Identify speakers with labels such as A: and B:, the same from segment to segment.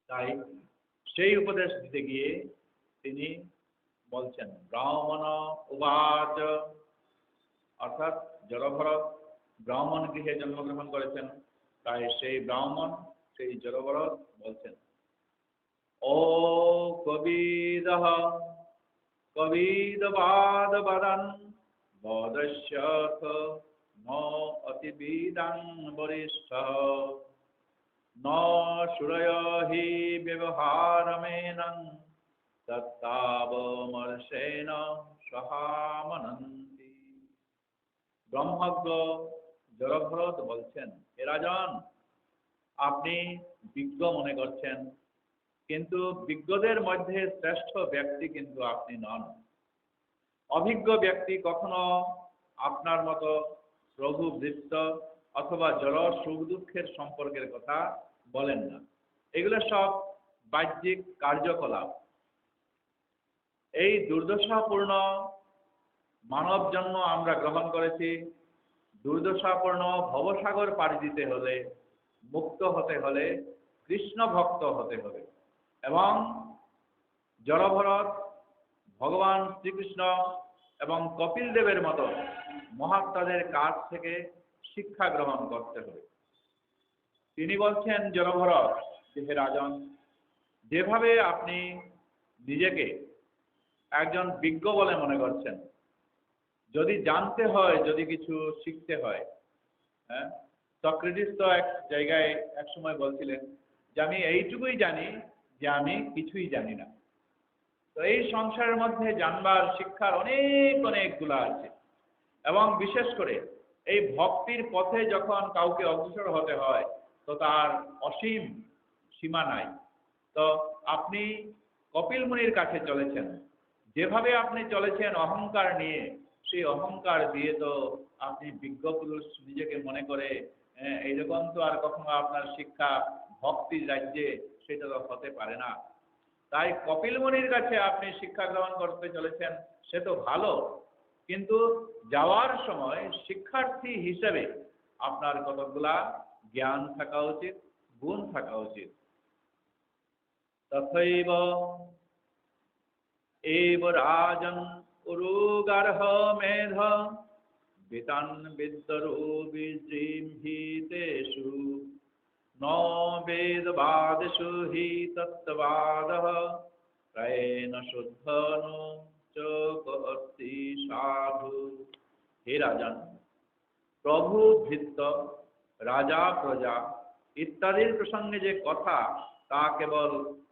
A: তাই সেই উপদেশ দিতে গিয়ে তিনি বলছেন ব্রাহ্মণ উবাচ, অর্থাৎ জড়ভরত ব্রাহ্মণ গৃহে জন্মগ্রহণ করেছেন, তাই সেই ব্রাহ্মণ সেই জড়ভরত বলছেন ও কবিদঃ কবিদবাদ বদন বদস্যথ ন অতিবিদাং বরিষ্ঠ ন সুরয় হি ব্যবহারমেনং তত্তাবমর্ষেণ সহামনন্তি। ব্রহ্মজ্ঞ জড়ভরত বলছেন, হে রাজন, আপনি বিজ্ঞ মনে করছেন, কিন্তু বিজ্ঞদের মধ্যে শ্রেষ্ঠ ব্যক্তি কিন্তু আপনি নন। অভিজ্ঞ ব্যক্তি কখনো আপনার মতো প্রভু বৃত্ত অথবা জড় সুখ দুঃখের সম্পর্কের কথা বলেন না। এগুলো সব বাহ্যিক কার্যকলাপ। এই দুর্দশাপূর্ণ মানব জন্ম আমরা গ্রহণ করেছি। দুর্দশাপূর্ণ ভবসাগর পাড়ি দিতে হলে, মুক্ত হতে হলে, কৃষ্ণ ভক্ত হতে হবে। এবং জড়ভরত ভগবান শ্রীকৃষ্ণ এবং কপিল দেবের মতো মহাত্মাদের কাছ থেকে শিক্ষা গ্রহণ করতে হবে। তিনি বলছেন জড়ভরত, হে রাজন, যেভাবে আপনি নিজেকে একজন বিজ্ঞ বলে মনে করছেন, যদি জানতে হয়, যদি কিছু শিখতে হয়, হ্যাঁ, সক্রেটিস তো এক জায়গায় এক সময় বলছিলেন যে আমি এইটুকুই জানি যে আমি কিছুই জানি না। তো এই সংসারের মধ্যে জানবার শিক্ষার অনেকগুলো আছে, এবং বিশেষ করে এই ভক্তির পথে যখন কাউকে অগ্রসর হতে হয় তো তার অসীম সীমা নাই। তো আপনি কপিল মুনির কাছে চলেছেন, যেভাবে আপনি চলেছেন অহংকার নিয়ে, সেই অহংকার দিয়ে তো আপনি বিজ্ঞ পুরুষ নিজেকে মনে করে এইরকম তো আর কখনো আপনার শিক্ষা ভক্তির রাজ্যে সেটা তো হতে পারে না। তাই কপিল মুনির কাছে আপনি শিক্ষা গ্রহণ করতে চলেছেন, সে তো ভালো, কিন্তু যাওয়ার সময় শিক্ষার্থী হিসেবে আপনার কতগুলা জ্ঞান থাকা উচিত, গুণ থাকা উচিত। তথৈব এব রাজন উরুগার্হ মেধ বিতান বিদ্যরু বিজৃম্ভিতেষু ন বেদবাদেষু হি তত্ত্ববাদঃ প্রায়েণ শুদ্ধনো চোকর্তি সাধু। হে রাজন, প্রভু ভৃত্য, রাজা প্রজা ইত্যাদির প্রসঙ্গে যে কথা, তা কেবল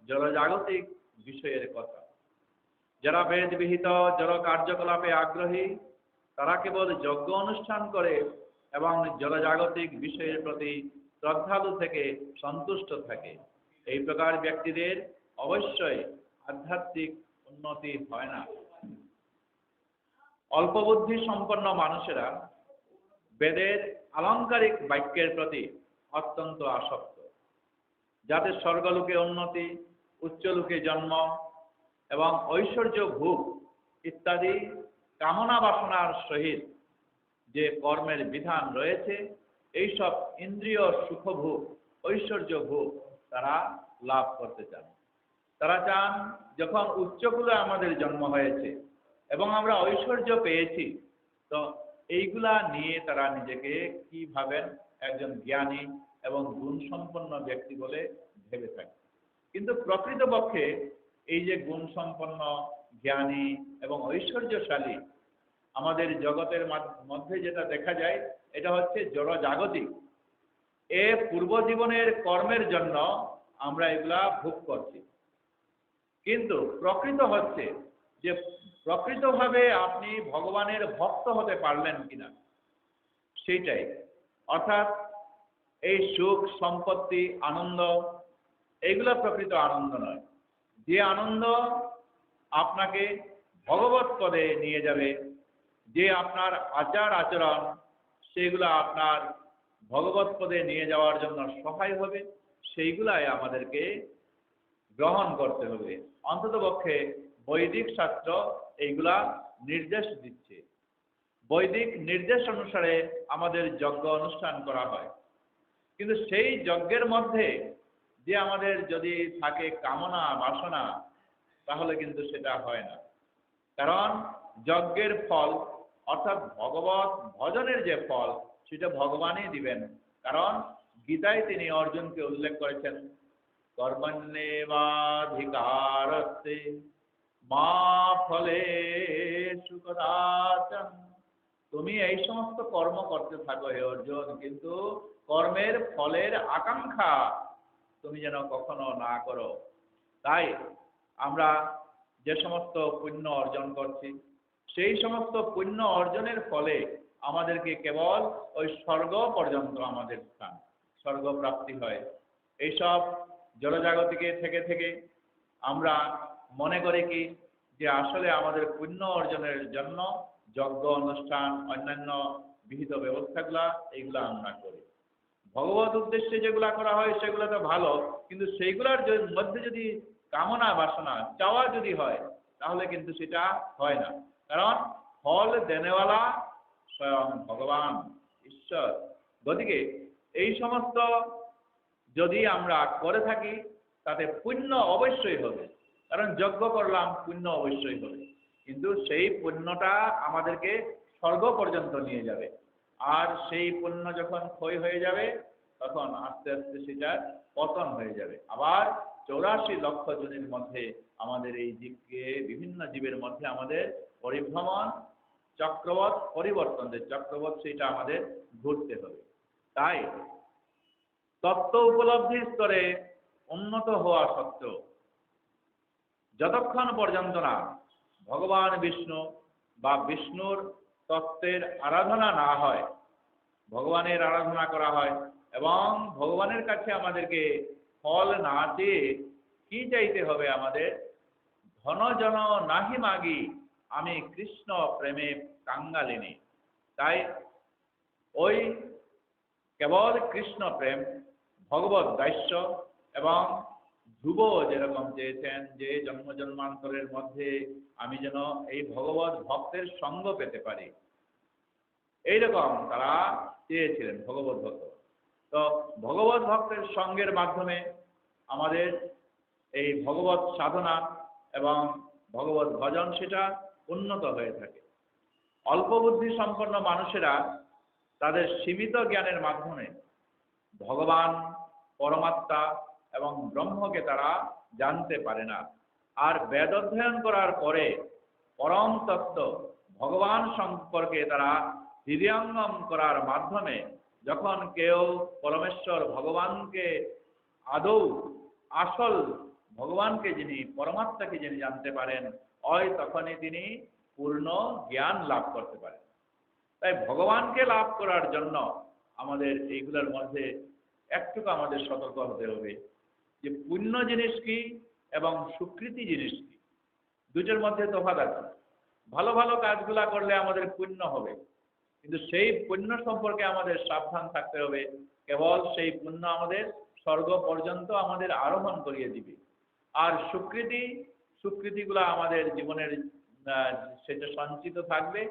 A: জড়জাগতিক বিষয়ের কথা। যারা বেদ বিহিত জড় কার্যকলাপে আগ্রহী, তারা কেবল যজ্ঞ অনুষ্ঠান করে এবং জড়জাগতিক বিষয়ের প্রতি শ্রদ্ধালু থেকে সন্তুষ্ট থাকে। এই প্রকার ব্যক্তিদের অবশ্যই আধ্যাত্মিক উন্নতি হয় না। অল্প বুদ্ধি সম্পন্ন মানুষেরা বেদের আলংকারিক বাক্যের প্রতি অত্যন্ত আসক্ত, যাতে স্বর্গলোকে উন্নতি, উচ্চলোকে জন্ম এবং ঐশ্বর্য ভোগ ইত্যাদি কামনা বাসনার সহিত যে কর্মের বিধান রয়েছে, এইসব ইন্দ্রিয় সুখভোগ, ঐশ্বর্য ভোগ তারা লাভ করতে চান। তারা চান যখন উচ্চকুলে আমাদের জন্ম হয়েছে এবং আমরা ঐশ্বর্য পেয়েছি, তো এইগুলা নিয়ে তারা নিজেকে কি ভাবেন, একজন জ্ঞানী এবং গুণসম্পন্ন ব্যক্তি বলে ভেবে থাকে। কিন্তু প্রকৃতপক্ষে এই যে গুণসম্পন্ন, জ্ঞানী এবং ঐশ্বর্যশালী আমাদের জগতের মধ্যে যেটা দেখা যায়, এটা হচ্ছে জড় জাগতিক। এ পূর্ব জীবনের কর্মের জন্য আমরা এগুলা ভোগ করছি। কিন্তু প্রকৃত হচ্ছে যে প্রকৃতভাবে আপনি ভগবানের ভক্ত হতে পারলেন কিনা, সেইটাই। অর্থাৎ এই সুখ, সম্পত্তি, আনন্দ, এইগুলা প্রকৃত আনন্দ নয়। যে আনন্দ আপনাকে ভগবত পদে নিয়ে যাবে, যে আপনার আচার আচরণ সেগুলো আপনার ভগবত পদে নিয়ে যাওয়ার জন্য সহায় হবে, সেইগুলাই আমাদেরকে গ্রহণ করতে হবে। অন্ততপক্ষে বৈদিক শাস্ত্র এইগুলা নির্দেশ দিচ্ছে। বৈদিক নির্দেশ অনুসারে আমাদের যজ্ঞ অনুষ্ঠান করা হয়, কিন্তু সেই যজ্ঞের মধ্যে যে আমাদের যদি থাকে কামনা বাসনা, তাহলে কিন্তু সেটা হয় না। কারণ যজ্ঞের ফল অর্থাৎ ভগবত ভজনের যে ফল সেটা ভগবানই দিবেন। কারণ গীতায় তিনি অর্জুনকে উল্লেখ করেছেন, কর্মণ্যেবাধিকারস্তে মা ফলেষু কদাচন। তুমি এই সমস্ত কর্ম করতে থাকো হে অর্জুন, কিন্তু কর্মের ফলের আকাঙ্ক্ষা তুমি যেন কখনো না করো। তাই আমরা যে সমস্ত পুণ্য অর্জন করছি, সেই সমস্ত পুণ্য অর্জনের ফলে আমাদেরকে কেবল ওই স্বর্গ পর্যন্ত আমাদের স্থান, স্বর্গ প্রাপ্তি হয়। এইসব জড়জাগতিকে থেকে থেকে আমরা মনে করি কি যে আসলে আমাদের পুণ্য অর্জনের জন্য যজ্ঞ অনুষ্ঠান অন্যান্য বিহিত ব্যবস্থাগুলা এইগুলা আমরা করি। ভগবত উদ্দেশ্যে যেগুলা করা হয় সেগুলো তো ভালো, কিন্তু সেইগুলোর মধ্যে যদি কামনা বাসনা চাওয়া যদি হয়, তাহলে কিন্তু সেটা হয় না। কারণ ফল দেনেওয়ালা স্বয়ং ভগবান ঈশ্বর। গতিকে এই সমস্ত যদি আমরা করে থাকি তাতে পুণ্য অবশ্যই হবে। কারণ যজ্ঞ করলাম, পুণ্য অবশ্যই হবে, কিন্তু সেই পুণ্যটা আমাদেরকে স্বর্গ পর্যন্ত নিয়ে যাবে। আর সেই পুণ্য যখন ক্ষয় হয়ে যাবে, তখন আস্তে আস্তে সেটার পতন হয়ে যাবে। আবার 84 লক্ষ জনের মধ্যে আমাদের এই জীবকে, বিভিন্ন জীবের মধ্যে আমাদের পরিভ্রমণ চক্রবৎ পরিবর্তন, যে চক্রবৎ সেটা আমাদের ঘুরতে হবে। তাই তত্ত্ব উপলব্ধির স্তরে উন্নত হওয়া সত্ত্বেও যতক্ষণ পর্যন্ত না ভগবান বিষ্ণু বা বিষ্ণুর তত্ত্বের আরাধনা না হয়, ভগবানের আরাধনা করা হয় এবং ভগবানের কাছে আমাদেরকে ফল না চেয়ে কি চাইতে হবে, আমাদের ধন জন নাহি মাগি আমি কৃষ্ণ প্রেমে কাঙ্গালিনী। তাই ওই কেবল কৃষ্ণ প্রেম, ভগবত দাস্য এবং ধ্রুব যেরকম চেয়েছেন যে জন্ম জন্মান্তরের মধ্যে আমি যেন এই ভগবত ভক্তের সঙ্গ পেতে পারি, এইরকম তারা চেয়েছিলেন ভগবত ভক্ত। তো ভগবত ভক্তের সঙ্গের মাধ্যমে আমাদের এই ভগবত সাধনা এবং ভগবত ভজন সেটা উন্নত হয়ে থাকে। অল্প বুদ্ধি সম্পন্ন মানুষেরা তাদের সীমিত জ্ঞানের মাধ্যমে ভগবান, পরমাত্মা এবং ব্রহ্মকে তারা জানতে পারে না। আর বেদ অধ্যয়ন করার পরে পরম তত্ত্ব ভগবান সম্পর্কে তারা হৃদয়ঙ্গম করার মাধ্যমে যখন কেউ পরমেশ্বর ভগবানকে আদৌ আসল ভগবানকে যিনি পরমাত্মাকে যিনি জানতে পারেন, হয় তখনই তিনি পূর্ণ জ্ঞান লাভ করতে পারেন। তাই ভগবানকে লাভ করার জন্য আমাদের এইগুলোর মধ্যে একটুকু আমাদের সতর্ক হতে হবে যে পুণ্য জিনিস কি এবং স্বীকৃতি জিনিস কি, দুটোর মধ্যে তফাৎ আছে। ভালো ভালো কাজগুলা করলে আমাদের পুণ্য হবে, কিন্তু সেই পুণ্য সম্পর্কে আমাদের সাবধান থাকতে হবে। কেবল সেই পুণ্য আমাদের স্বর্গ পর্যন্ত আমাদের আরোহণ করিয়ে দিবে। আর স্বীকৃতিগুলা আমাদের জীবনের সেটা সঞ্চিত থাকবে।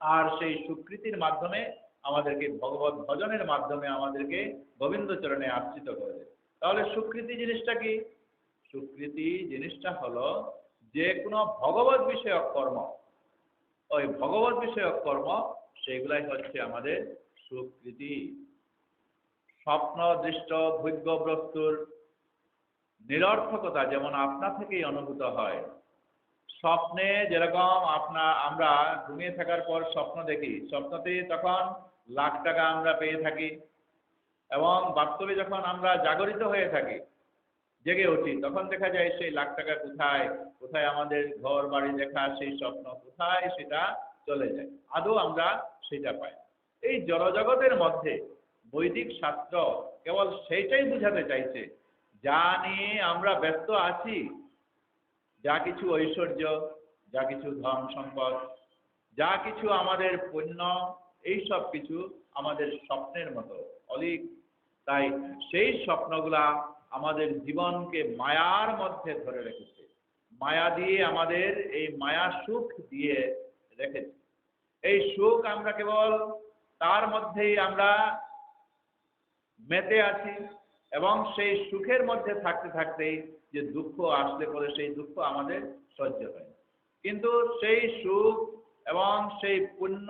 A: আর সেই স্বীকৃতির মাধ্যমে আমাদেরকে ভগবত ভজনের মাধ্যমে আমাদেরকে গোবিন্দ চরণে আশ্রিত করে দেবে। তাহলে স্বীকৃতি জিনিসটা কি? স্বীকৃতি জিনিসটা হলো যে কোনো ভগবত বিষয়ক কর্ম, ওই ভগবত বিষয়ক কর্ম সেগুলাই হচ্ছে আমাদের স্বীকৃতি। স্বপ্ন দৃষ্ট ভোগ্য বস্তুর নিরর্থকতা যেমন আপনা থেকেই অনুভূত হয়। স্বপ্নে যেরকম আমরা ঘুমিয়ে থাকার পর স্বপ্ন দেখি, স্বপ্নতে তখন লাখ টাকা আমরা পেয়ে থাকি, এবং বাস্তবে যখন আমরা জাগরিত হয়ে থাকি, জেগে উঠি, তখন দেখা যায় সেই লাখ টাকা কোথায় কোথায় আমাদের ঘর বাড়ি দেখা সেই স্বপ্ন কোথায় সেটা চলে যায়, আদৌ আমরা সেটা পাই। এই জড়জগতের মধ্যে বৈদিক শাস্ত্র কেবল সেইটাই বুঝাতে চাইছে, যা নিয়ে আমরা ব্যস্ত আছি, যা কিছু ঐশ্বর্য, যা কিছু ধন সম্পদ, যা কিছু আমাদের পুণ্য, এই সব কিছু আমাদের স্বপ্নের মতো অলিক। তাই সেই স্বপ্নগুলা আমাদের জীবনকে মায়ার মধ্যে ধরে রেখেছে, মায়া দিয়ে আমাদের এই মায়া সুখ দিয়ে রেখেছে। এই সুখ আমরা কেবল তার মধ্যেই আমরা মেতে আছি এবং সেই সুখের মধ্যে থাকতে থাকতেই যে দুঃখ আসলে পরে সেই দুঃখ আমাদের সহ্য হয়। কিন্তু সেই সুখ এবং সেই পুণ্য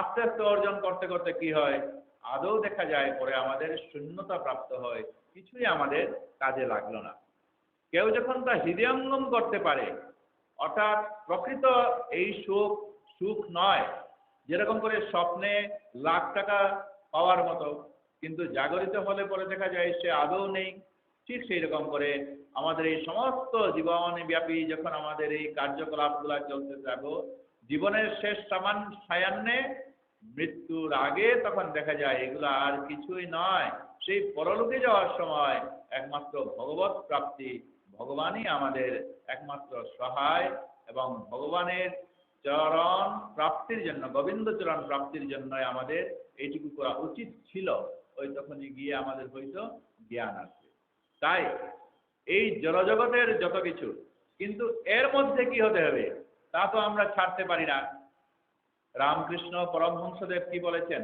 A: আস্তে আস্তে অর্জন করতে করতে কি হয়, আদৌ দেখা যায় পরে আমাদের শূন্যতা প্রাপ্ত হয়, কিছুই আমাদের কাজে লাগলো না। কেউ যখন তা হৃদয়ঙ্গম করতে পারে, অর্থাৎ প্রকৃত এই সুখ সুখ নয়, যেরকম করে স্বপ্নে লাখ টাকা পাওয়ার মতো, কিন্তু জাগরিত হলে পরে দেখা যায় সে আদৌ নেই। ঠিক সেই রকম করে আমাদের এই সমস্ত জীবনব্যাপী যখন আমাদের এই কার্যকলাপগুলা চলতে থাকবো, জীবনের শেষ সায়ান্নে মৃত্যুর আগে তখন দেখা যায় এগুলা আর কিছুই নয়, সেই পরলোকে যাওয়ার সময় একমাত্র ভগবত প্রাপ্তি, ভগবানই আমাদের একমাত্র সহায়, এবং ভগবানের চরণ প্রাপ্তির জন্য, গোবিন্দ চরণ প্রাপ্তির জন্য আমাদের এইটুকু করা উচিত ছিল। ওই তখনই গিয়ে আমাদের হয়তো জ্ঞান আসবে। তাই এই জড়জগতের যত কিছু, কিন্তু এর মধ্যে কি হতে হবে তা তো আমরা ছাড়তে পারি না। রামকৃষ্ণ পরমহংসদেব কি বলেছেন,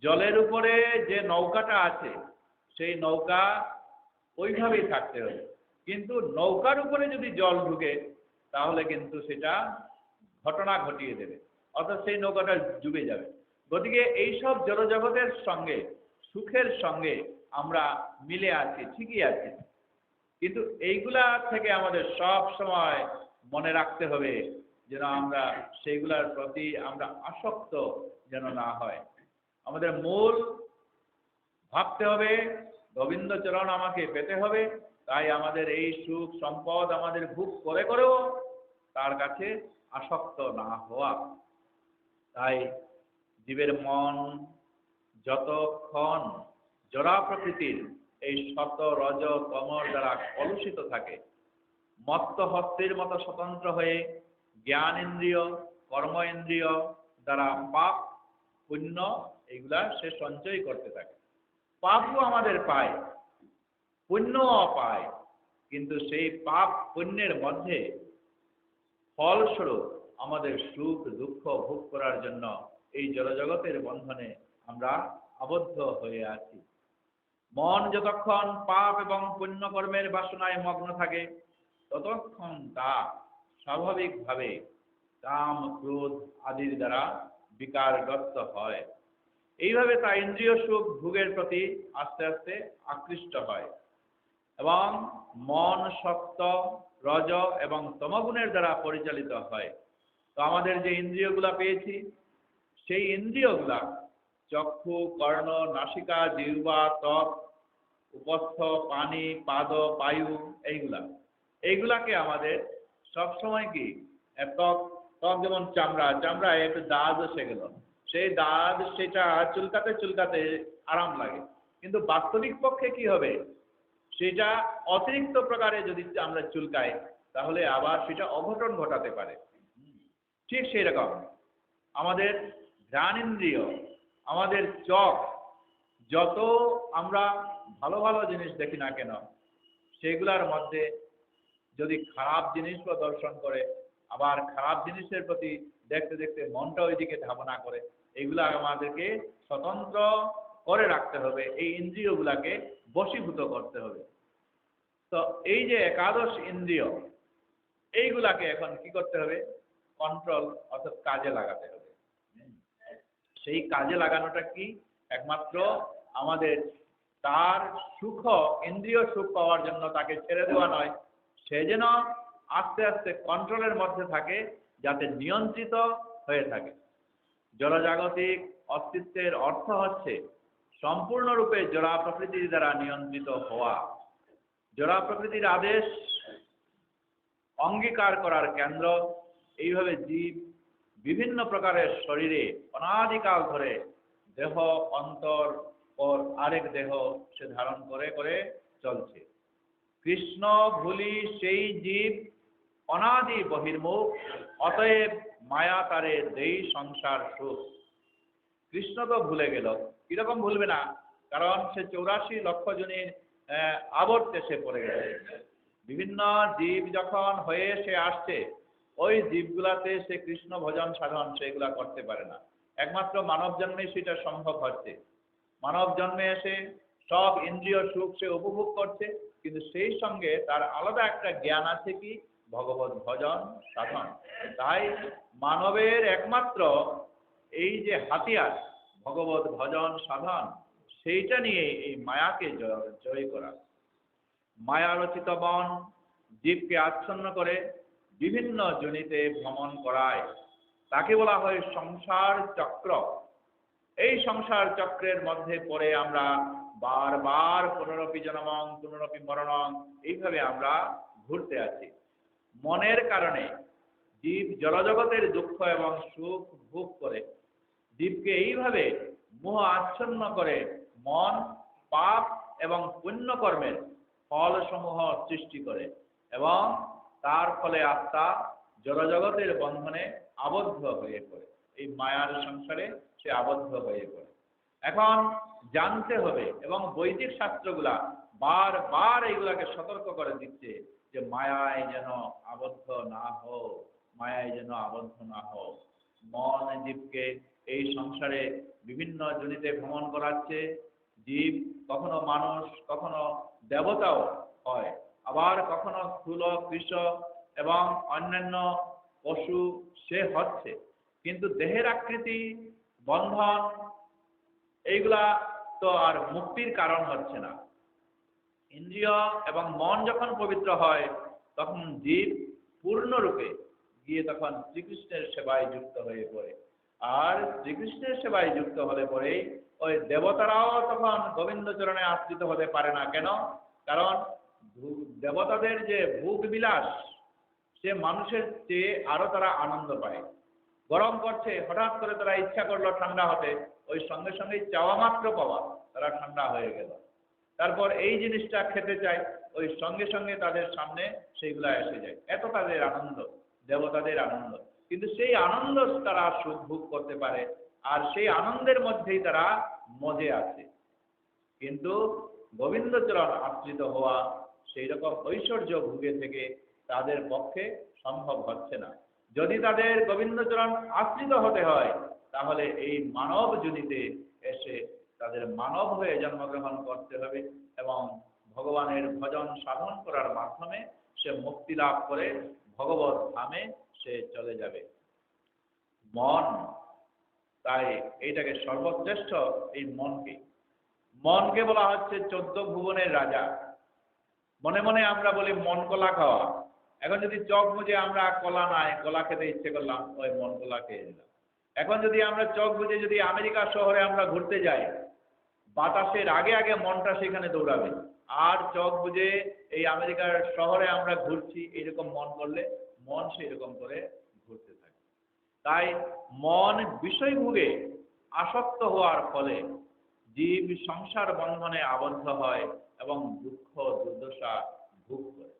A: জলের উপরে যে নৌকাটা আছে সেই নৌকা ওইভাবেই থাকতে হবে, কিন্তু নৌকার উপরে যদি জল ঢুকে তাহলে কিন্তু সেটা ঘটনা ঘটিয়ে দেবে, অর্থাৎ সেই নৌকাটা ডুবে যাবে। গতিকে এইসব জড়জগতের সঙ্গে, সুখের সঙ্গে আমরা মিলে আছি, ঠিকই আছি, কিন্তু এইগুলা থেকে আমাদের সব সময় মনে রাখতে হবে যেন আমরা সেইগুলার প্রতি আমরা আসক্ত যেন না হয়। আমাদের মূল ভাবতে হবে গোবিন্দচরণ আমাকে পেতে হবে। তাই আমাদের এই সুখ সম্পদ আমাদের ভোগ করে করেও তার কাছে আসক্ত না হওয়া। তাই জীবের মন যতক্ষণ জড়া প্রকৃতির এই শত রজ তমর দ্বারা কলুষিত থাকে, মত্ত হস্তির মতো স্বতন্ত্র হয়ে জ্ঞান ইন্দ্রিয়, কর্ম ইন্দ্রিয় দ্বারা পাপ পুণ্য এইগুলা সে সঞ্চয় করতে থাকে। পাপও আমাদের পায়, পুণ্যও পায়, কিন্তু সেই পাপ পুণ্যের মধ্যে ফলস্বরূপ আমাদের সুখ দুঃখ ভোগ করার জন্য এই জড়জগতের বন্ধনে আমরা আবদ্ধ হয়ে আছি। মন যতক্ষণ পাপ এবং পুণ্য কর্মের বাসনায় মগ্ন থাকে, ততক্ষণ তা স্বাভাবিকভাবে কাম ক্রোধ আদির দ্বারা বিকারগ্রস্ত হয়। এইভাবে তা ইন্দ্রিয় সুখ ভোগের প্রতি আস্তে আস্তে আকৃষ্ট হয়, এবং মন সত্য রজ এবং তমগুণের দ্বারা পরিচালিত হয়। তো আমাদের যে ইন্দ্রিয়গুলা পেয়েছি, সেই ইন্দ্রিয়গুলা চক্ষু, কর্ণ, নাসিকা, জিহ্বা, ত্বক, উপস্থ, পানি, পাদ, বায়ু, এইগুলাকে আমাদের সবসময় কি, ত্বক ত্বক যেমন চামড়া, চামড়ায় একটু দাঁত এসে গেল, সেই দাঁত সেটা চুলকাতে চুলকাতে আরাম লাগে, কিন্তু বাস্তবিক পক্ষে কি হবে, সেটা অতিরিক্ত প্রকারে যদি আমরা চুলকাই তাহলে আবার সেটা অঘটন ঘটাতে পারে। ঠিক সেই রকম আমাদের জ্ঞানেন্দ্রিয়, আমাদের চোখ, যত আমরা ভালো ভালো জিনিস দেখি না কেন, সেগুলার মধ্যে যদি খারাপ জিনিস প্রদর্শন করে, আবার খারাপ জিনিসের প্রতি দেখতে দেখতে মনটা ওইদিকে ধাবনা করে, এইগুলা আমাদেরকে স্বতন্ত্র করে রাখতে হবে, এই ইন্দ্রিয়গুলাকে বশীভূত করতে হবে। তো এই যে একাদশ ইন্দ্রিয়, এইগুলাকে এখন কি করতে হবে, কন্ট্রোল অর্থাৎ কাজে লাগাতে হবে। সেই কাজে লাগানোটা কি, একমাত্র আমাদের তার সুখ, ইন্দ্রিয় সুখ পাওয়ার জন্য তাকে ছেড়ে দেওয়া নয়, সে যেন আস্তে আস্তে কন্ট্রোলের মধ্যে থাকে, যাতে নিয়ন্ত্রিত হয়ে থাকে। জড়জাগতিক অস্তিত্বের অর্থ হচ্ছে সম্পূর্ণরূপে জড়া প্রকৃতির দ্বারা নিয়ন্ত্রিত হওয়া। জড়া প্রকৃতির আদেশ অঙ্গীকার করার কেন্দ্র। এইভাবে জীব বিভিন্ন প্রকারের শরীরে অনাদিকাল ধরে দেহ অন্তর ও আরেক দেহ সে ধারণ করে করে চলছে। কৃষ্ণ ভুলি সেই জীব অনাদি বহির্মুখ, অতএব মায়া তারে দেই সংসার সুখ। কৃষ্ণ তো ভুলে গেল, কিরকম ভুলবে না, কারণ সে 84 লক্ষ জনের আবর্তে সে পড়ে গেছে। বিভিন্ন জীব যখন হয়ে সে আসছে, ওই জীবগুলাতে সে কৃষ্ণ ভজন সাধন সেগুলা করতে পারে না। একমাত্র মানব জন্মে সেটা সম্ভব হচ্ছে। মানব জন্মে এসে সব ইন্দ্রিয় সুখ সে উপভোগ করছে, কিন্তু সেই সঙ্গে তার আলাদা একটা জ্ঞান আছে কি ভগবত ভজন সাধন। তাই মানবের একমাত্র এই যে হাতিয়ার ভগবত ভজন সাধন, সেইটা নিয়ে এই মায়াকে জয় করা। মায়ারচিত বন জীবকে আচ্ছন্ন করে বিভিন্ন জনিতে ভ্রমণ করায়, তাকে বলা হয় সংসার চক্র। এই সংসার চক্রের মধ্যে পড়ে আমরা বারবার পুনরপি জন্মং পুনরপি মরণং এইভাবে আমরা ঘুরতে আছি। মনের কারণে জীব জড়জগতের দুঃখ এবং সুখ ভোগ করে। জীবকে এইভাবে মোহ আচ্ছন্ন করে মন পাপ এবং পুণ্য কর্মের ফলসমূহ সৃষ্টি করে, এবং তার ফলে আত্মা জড়জগতের বন্ধনে আবদ্ধ হয়ে পড়ে। এই মায়ার সংসারে সে আবদ্ধ হয়ে পড়ে। এখন জানতে হবে, এবং বৈদিক শাস্ত্রগুলা বারবার এইগুলাকে সতর্ক করে দিচ্ছে যে মায়ায় যেন আবদ্ধ না হও, মায়ায় যেন আবদ্ধ না হও। মন জীবকে এই সংসারে বিভিন্ন জনিতে ভ্রমণ করাচ্ছে। জীব কখনো মানুষ, কখনো দেবতাও হয়, আবার কখনো স্থূল কৃষ এবং অন্যান্য পশু সে হচ্ছে। কিন্তু দেহের আকৃতি, বন্ধন, এইগুলা তো আর মুক্তির কারণ হচ্ছে না। ইন্দ্রিয় এবং মন যখন পবিত্র হয়, তখন জীব পূর্ণরূপে গিয়ে তখন শ্রীকৃষ্ণের সেবায় যুক্ত হয়ে পড়ে। আর শ্রীকৃষ্ণের সেবায় যুক্ত হলে পরেই ওই দেবতারাও তখন গোবিন্দ চরণে আশ্রিত হতে পারে না। কেন? কারণ দেবতাদের যে ভোগ বিলাস, সে মানুষের চেয়ে আরো তারা আনন্দ পায়। গরম করছে, হঠাৎ করে তারা ইচ্ছা করলো ঠান্ডা হতে, ওই সঙ্গে সঙ্গে চাওয়া মাত্র পাওয়া, তারা ঠান্ডা হয়ে গেল। তারপর এই জিনিসটা খেতে চায়, ওই সঙ্গে সঙ্গে তাদের সামনে সেইগুলা এসে যায়। এত তাদের আনন্দ, দেবতাদের আনন্দ। কিন্তু সেই আনন্দ তারা সুখ ভোগ করতে পারে, আর সেই আনন্দের মধ্যেই তারা মজে আছে। কিন্তু গোবিন্দচরণ আশ্রিত হওয়া, সেই রকম ঐশ্বর্য ভোগে থেকে তাদের পক্ষে সম্ভব হচ্ছে না। যদি তাদের গোবিন্দচরণ আশ্রিত হতে হয়, তাহলে এই মানব জনিতে এসে তাদের মানব হয়ে জন্মগ্রহণ করতে হবে, এবং ভগবানের ভজন সাধন করার মাধ্যমে সে মুক্তি লাভ করে ভগবত ধামে সে চলে যাবে। মন, তাই এইটাকে সর্বশ্রেষ্ঠ, এই মনকে মনকে বলা হচ্ছে 14 ভুবনের রাজা। মনে মনে আমরা বলি মন কলা খাওয়া। এখন যদি চোখ বুঝে আমরা কলা নাই, কলা খেতে ইচ্ছে করলাম, ওই মন কলা খেয়ে নিলাম। এখন যদি আমরা চোখ বুঝে যদি আমেরিকা শহরে আমরা ঘুরতে যাই, বাতাসের আগে আগে মনটা সেখানে দৌড়াবে। আর চোখ বুঝে এই আমেরিকার শহরে আমরা ঘুরছি, এইরকম মন করলে মন সেই রকম করে ঘুরতে থাকে। তাই মন বিষয় ভোগে আসক্ত হওয়ার ফলে জীব সংসার বন্ধনে আবদ্ধ হয় এবং দুঃখ দুর্দশা ভোগ করে।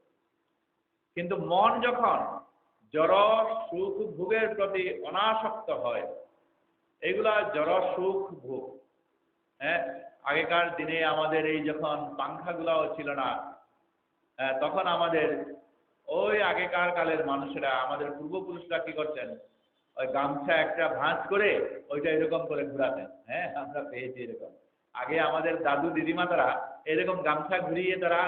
A: কিন্তু মন যখন জড় সুখ ভোগের প্রতি অনাসক্ত হয়, এগুলা জড় সুখ ভোগ। হ্যাঁ, আগেকার দিনে আমাদের এই যখন পাংখাগুলাও ছিল না, তখন আমাদের ওই আগেকার কালের মানুষেরা, আমাদের পূর্বপুরুষরা কি করতেন, ওই গামছা একটা ভাঁজ করে ওইটা এরকম করে ঘুরাতেন। হ্যাঁ, আমরা পেয়েছি এরকম। আগে আমাদের দাদু দিদিমা তারা এরকম গামছা ঘুরিয়ে তারা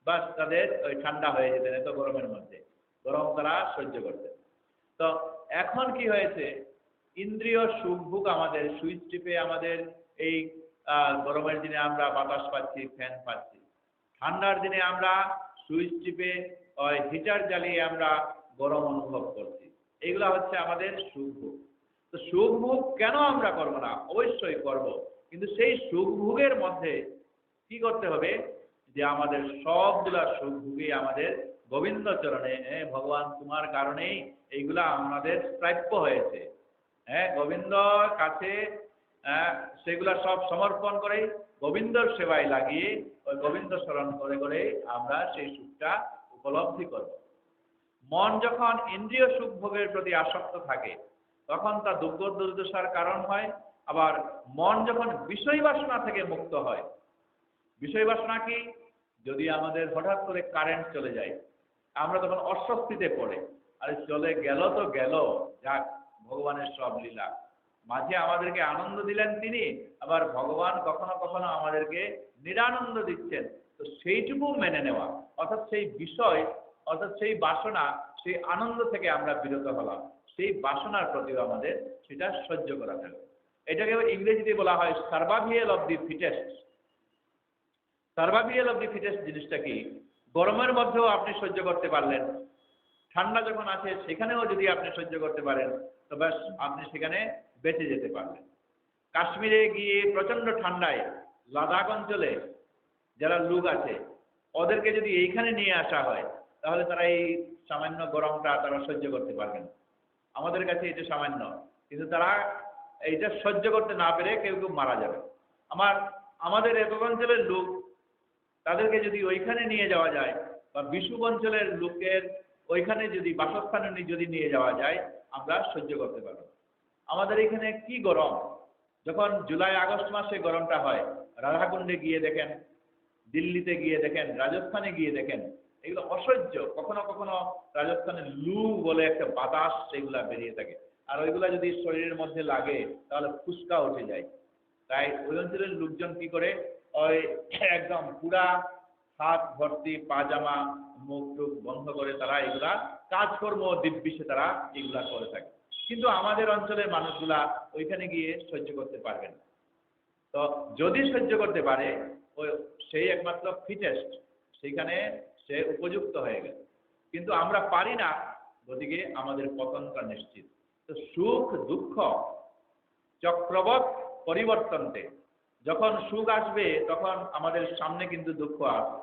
A: বাস তাদের ওই ঠান্ডা হয়ে যেতেন, এত গরমের মধ্যে গরম তারা সহ্য করতেন। তো এখন কি হয়েছে, ইন্দ্রিয় সুখ ভোগ আমাদের সুইচ টিপে আমাদের এই গরমের দিনে আমরা বাতাস পাচ্ছি, ফ্যান পাচ্ছি। ঠান্ডার দিনে আমরা সুইচ টিপে ওই হিটার জ্বালিয়ে আমরা গরম অনুভব করছি। এগুলা হচ্ছে আমাদের সুখ ভোগ। তো সুখ ভোগ কেন আমরা করবো না? অবশ্যই করব, কিন্তু সেই সুখ ভোগের মধ্যে কি করতে হবে, যে আমাদের সবগুলা সুখ ভোগই আমাদের গোবিন্দ চরণে, ভগবান তোমার কারণেই এইগুলা আমাদের প্রাপ্য হয়েছে। হ্যাঁ, গোবিন্দর কাছে সেগুলা সব সমর্পণ করে গোবিন্দর সেবায় লাগিয়ে ওই গোবিন্দ স্মরণ করে করে আমরা সেই সুখটা উপলব্ধি করব। মন যখন ইন্দ্রিয় সুখ ভোগের প্রতি আসক্ত থাকে, তখন তা দুঃখ দুর্দশার কারণ হয়। আবার মন যখন বিষয় বাসনা থেকে মুক্ত হয়, বিষয় বাসনা কি, যদি আমাদের হঠাৎ করে কারেন্ট চলে যায়, আমরা তখন অস্বস্তিতে পড়ে, আরে চলে গেল তো গেল, যাক ভগবানের সব লীলা, মাঝে আমাদেরকে আনন্দ দিলেন তিনি, আবার ভগবান কখনো কখনো আমাদেরকে নিরানন্দ দিচ্ছেন। তো সেইটুকু মেনে নেওয়া, অর্থাৎ সেই বিষয়, অর্থাৎ সেই বাসনা, সেই আনন্দ থেকে আমরা বিরত হলাম, সেই বাসনার প্রতিও আমাদের সেটা সহ্য করা যাবে। এটাকে ইংরেজিতে বলা হয় survival of the fittest. Survival of the fittest জিনিসটা কি? গরমের মধ্যেও আপনি সহ্য করতে পারলেন, ঠান্ডা যখন আছে সেখানেও যদি আপনি সহ্য করতে পারেন, তো ব্যাস আপনি সেখানে বেঁচে যেতে পারবেন। কাশ্মীরে গিয়ে প্রচন্ড ঠান্ডায় লাদাখ অঞ্চলে যারা লোক আছে, ওদেরকে যদি এইখানে নিয়ে আসা হয়, তাহলে তারা এই সামান্য গরমটা তারা সহ্য করতে পারবেন। আমাদের কাছে এটা সামান্য, কিন্তু তারা এইটা সহ্য করতে না পেরে কেউ কেউ মারা যাবে। আমাদের একক অঞ্চলের লোক, তাদেরকে যদি ওইখানে নিয়ে যাওয়া যায়, বা বিষুব অঞ্চলের লোকের ওইখানে যদি বাসস্থানে যদি নিয়ে যাওয়া যায়, আমরা সহ্য করতে পারবো। আমাদের এখানে কি গরম! যখন জুলাই আগস্ট মাসে গরমটা হয়, রাধাকুণ্ডে গিয়ে দেখেন, দিল্লিতে গিয়ে দেখেন, রাজস্থানে গিয়ে দেখেন, এগুলো অসহ্য। কখনো কখনো রাজস্থানে লু বলে একটা বাতাস সেগুলা বেরিয়ে থাকে, আর ওইগুলা যদি শরীরের মধ্যে লাগে তাহলে ফুসকা উঠে যায়। তাই ওই অঞ্চলের লোকজন কি করে, ওই একদম পুরা হাত ভর্তি পাজামা, মুখ টুক বন্ধ করে তারা এগুলা কাজকর্ম দিব্যিসে তারা এগুলা করে থাকে। কিন্তু আমাদের অঞ্চলের মানুষগুলা ওইখানে গিয়ে সহ্য করতে পারবে না। তো যদি সহ্য করতে পারে, ওই সেই একমাত্র ফিটেস্ট, সেইখানে সে উপযুক্ত হয়ে গেছে। কিন্তু আমরা পারি না, গতিকে আমাদের পতনটা নিশ্চিত। তো সুখ দুঃখ চক্রবৎ পরিবর্তনতে, যখন সুখ আসবে তখন আমাদের সামনে কিন্তু দুঃখ আসবে,